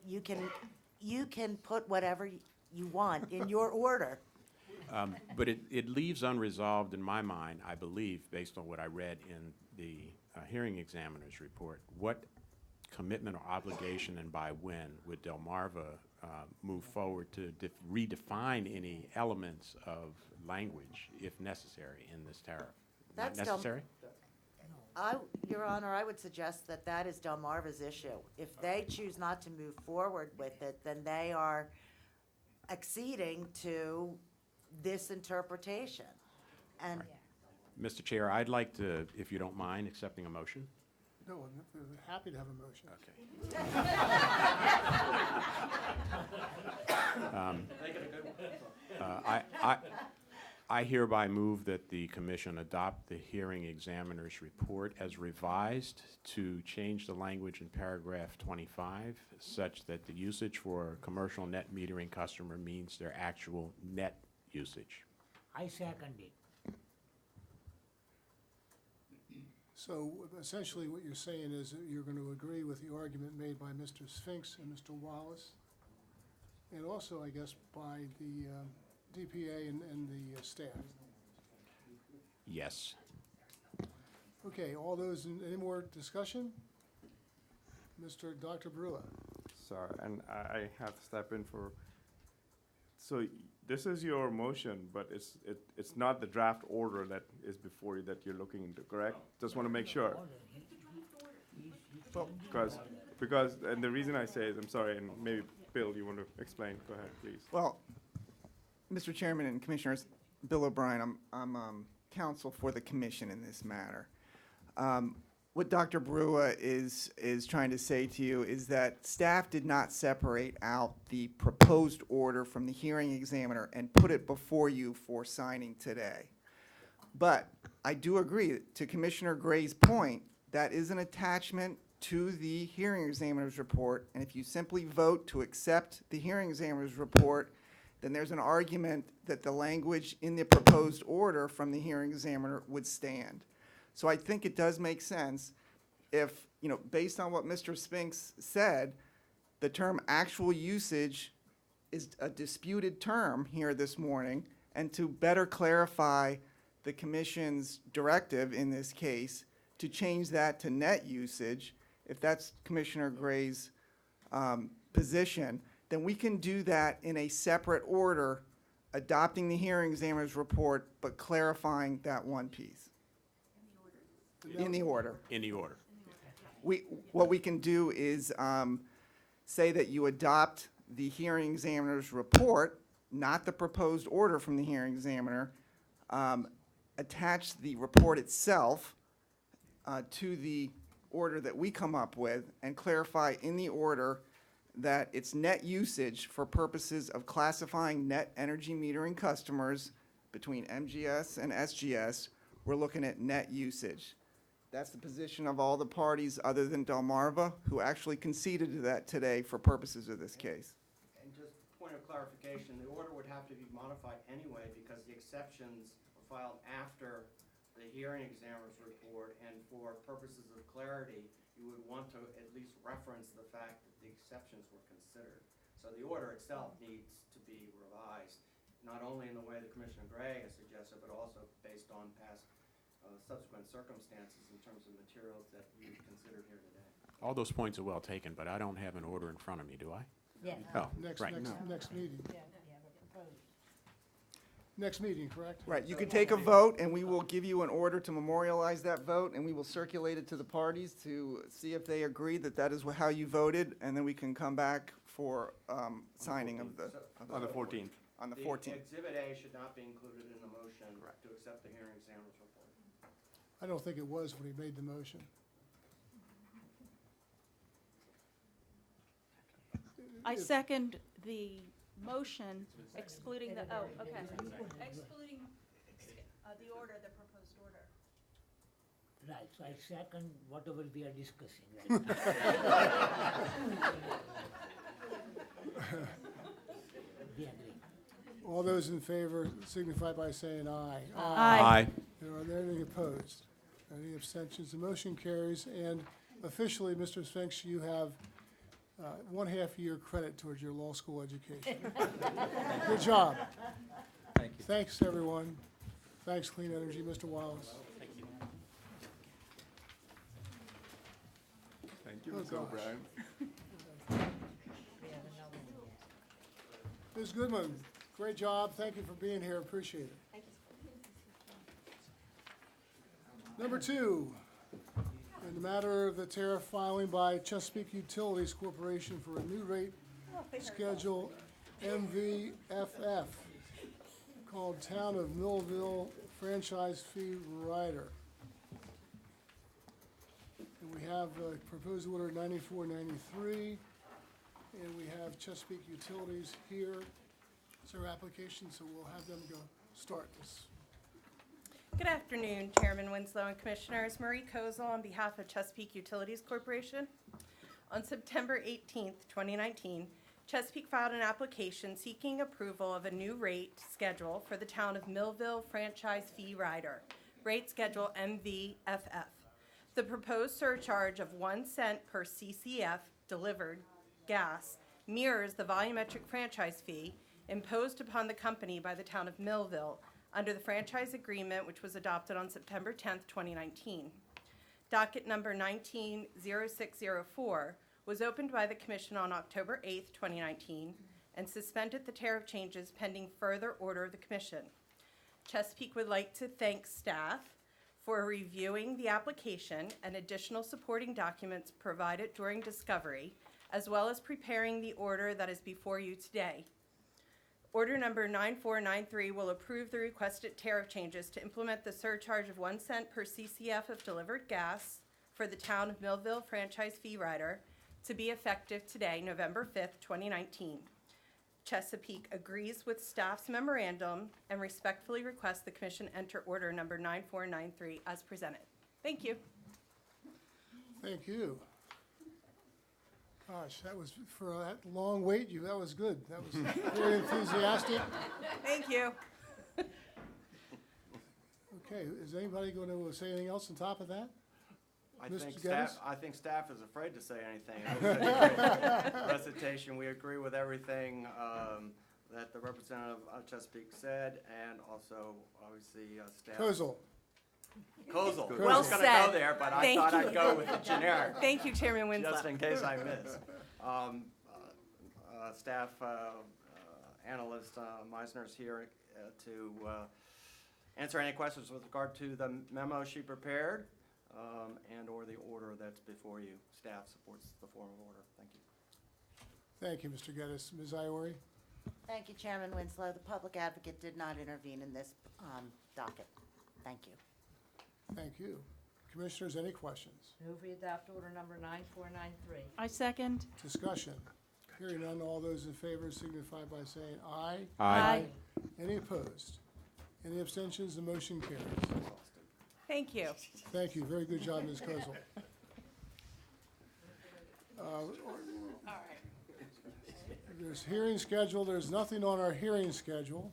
whatever you want in your order. But it leaves unresolved in my mind, I believe, based on what I read in the hearing examiner's report, what commitment or obligation and by when would Delmarva move forward to redefine any elements of language, if necessary, in this tariff? Not That's necessary? Your Honor, I would suggest that that is Delmarva's issue. If they choose not to move forward with it, then they are acceding to this interpretation. And Mr. Chair, I'd like to, if you don't mind, accepting a motion. No, I'm happy to have a motion. Make it a good one. I hereby move that the commission adopt the hearing examiner's report as revised to change the language in paragraph 25 such that the usage for a commercial net metering customer means their actual net usage. I second it. So essentially what you're saying is that you're going to agree with the argument made by Mr. Spinks and Mr. Wallace, and also, I guess, by the DPA and the staff. Yes. Okay, all those, any more discussion? Dr. Brua. Sorry, and I have to step in for, so this is your motion, but it's not the draft order that is before you that you're looking into, correct? Just want to make sure. Because, and the reason I say is, I'm sorry, and maybe Bill, you want to explain, go ahead, please. Well, Mr. Chairman and Commissioners, Bill O'Brien, I'm counsel for the commission in this matter. What Dr. Brua is trying to say to you is that staff did not separate out the proposed order from the hearing examiner and put it before you for signing today. But I do agree, to Commissioner Gray's point, that is an attachment to the hearing examiner's report, and if you simply vote to accept the hearing examiner's report, then there's an argument that the language in the proposed order from the hearing examiner would stand. So I think it does make sense if, based on what Mr. Spinks said, the term actual usage is a disputed term here this morning, and to better clarify the commission's directive in this case, to change that to net usage, if that's Commissioner Gray's position, then we can do that in a separate order, adopting the hearing examiner's report, but clarifying that one piece. In the order. In the order. What we can do is say that you adopt the hearing examiner's report, not the proposed order from the hearing examiner, attach the report itself to the order that we come up with, and clarify in the order that it's net usage for purposes of classifying net energy metering customers between MGS and SGS. We're looking at net usage. That's the position of all the parties other than Delmarva, who actually conceded to that today for purposes of this case. And just point of clarification, the order would have to be modified anyway because the exceptions were filed after the hearing examiner's report, and for purposes of clarity, you would want to at least reference the fact that the exceptions were considered. So the order itself needs to be revised, not only in the way that Commissioner Gray has suggested, but also based on past subsequent circumstances in terms of materials that you considered here today. All those points are well taken, but I don't have an order in front of me, do I? Yeah. Oh, Next right. next meeting. Yeah, but proposed. Next meeting, correct? Right, you can take a vote, and we will give you an order to memorialize that vote, and we will circulate it to the parties to see if they agree that that is how you voted, and then we can come back for signing of the. On the 14th. On the 14th. Exhibit A should not be included in the motion to accept the hearing examiner's report. I don't think it was when he made the motion. I second the motion excluding the, oh, okay. Excluding the order, the proposed order. Right, so I second whatever we are discussing right now. We agree. All those in favor signify by saying aye. Aye. Are there any opposed? Any abstentions? The motion carries, and officially, Mr. Spinks, you have 1/2 year credit towards your law school education. Good job. Thank you. Thanks, everyone. Thanks, Clean Energy, Mr. Wallace. Thank you, Oh, Mr. gosh. O'Brien. We have another one. Ms. Goodman, great job. Thank you for being here. Appreciate it. Number 2, in the matter of the tariff filing by Chesapeake Utilities Corporation for a new rate schedule MVFF called Town of Millville Franchise Fee Rider. And we have proposed order 9493, and we have Chesapeake Utilities here. It's their application, so we'll have them go start this. Good afternoon, Chairman Winslow and Commissioners. Marie Kozel on behalf of Chesapeake Utilities Corporation. On September 18th, 2019, Chesapeake filed an application seeking approval of a new rate schedule for the Town of Millville Franchise Fee Rider, rate schedule MVFF. The proposed surcharge of 1 cent per CCF delivered gas mirrors the volumetric franchise fee imposed upon the company by the town of Millville under the franchise agreement which was adopted on September 10th, 2019. Docket number 190604 was opened by the Commission on October 8th, 2019, and suspended the tariff changes pending further order of the Commission. Chesapeake would like to thank staff for reviewing the application and additional supporting documents provided during discovery, as well as preparing the order that is before you today. Order number 9493 will approve the requested tariff changes to implement the surcharge of 1 cent per CCF of delivered gas for the town of Millville franchise fee rider to be effective today, November 5th, 2019. Chesapeake agrees with staff's memorandum and respectfully requests the Commission enter order number 9493 as presented. Thank you. Thank you. Gosh, that was, for that long wait, that was good. That was very enthusiastic. Thank you. Okay, is anybody going to say anything else on top of that? Mr. Geddes? I think staff is afraid to say anything. It was such a great presentation. We agree with everything that the representative of Chesapeake said, and also, obviously, staff. Kozel. Kozel. Well I was going to said. go there, but I Thank thought you. I'd go with the generic. Thank you, Chairman Winslow. Just in case I miss. Staff analyst Meisner's here to answer any questions with regard to the memo she prepared and/or the order that's before you. Staff supports the form of order. Thank you. Thank you, Mr. Geddes. Ms. Iori? Thank you, Chairman Winslow. The public advocate did not intervene in this docket. Thank you. Thank you. Commissioners, any questions? Move we adopt order number 9493. I second. Discussion. Hearing none, all those in favor signify by saying aye. Aye. Any opposed? Any abstentions? The motion carries. Thank you. Thank you. Very good job, Ms. Kozel. There's hearing schedule. There's nothing on our hearing schedule.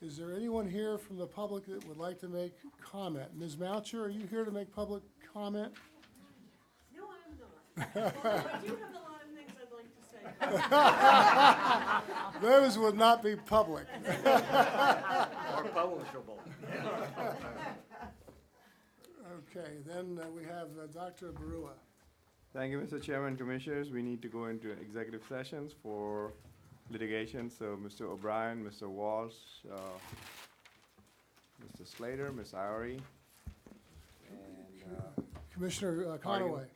Is there anyone here from the public that would like to make comment? Ms. Moucher, are you here to make public comment? No, I'm not. Although I do have a lot of things I'd like to say. Those would not be public. Or publishable. Okay, then we have Dr. Barua. Thank you, Mr. Chairman, Commissioners. We need to go into executive sessions for litigation. So Mr. O'Brien, Mr. Walsh, Mr. Slater, Ms. Iori, and Commissioner Conaway.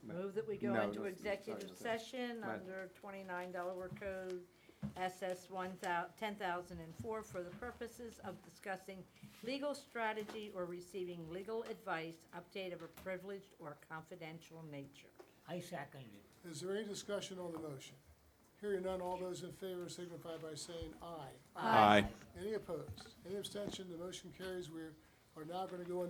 Move that we go No, into no, executive sorry. session Right. under 29 Delaware Code SS 10004 for the purposes of discussing legal strategy or receiving legal advice, update of a privileged or confidential nature. I second it. Is there any discussion on the motion? Hearing none, all those in favor signify by saying aye. Aye. Any opposed? Any abstention? The motion carries. We are now going to go into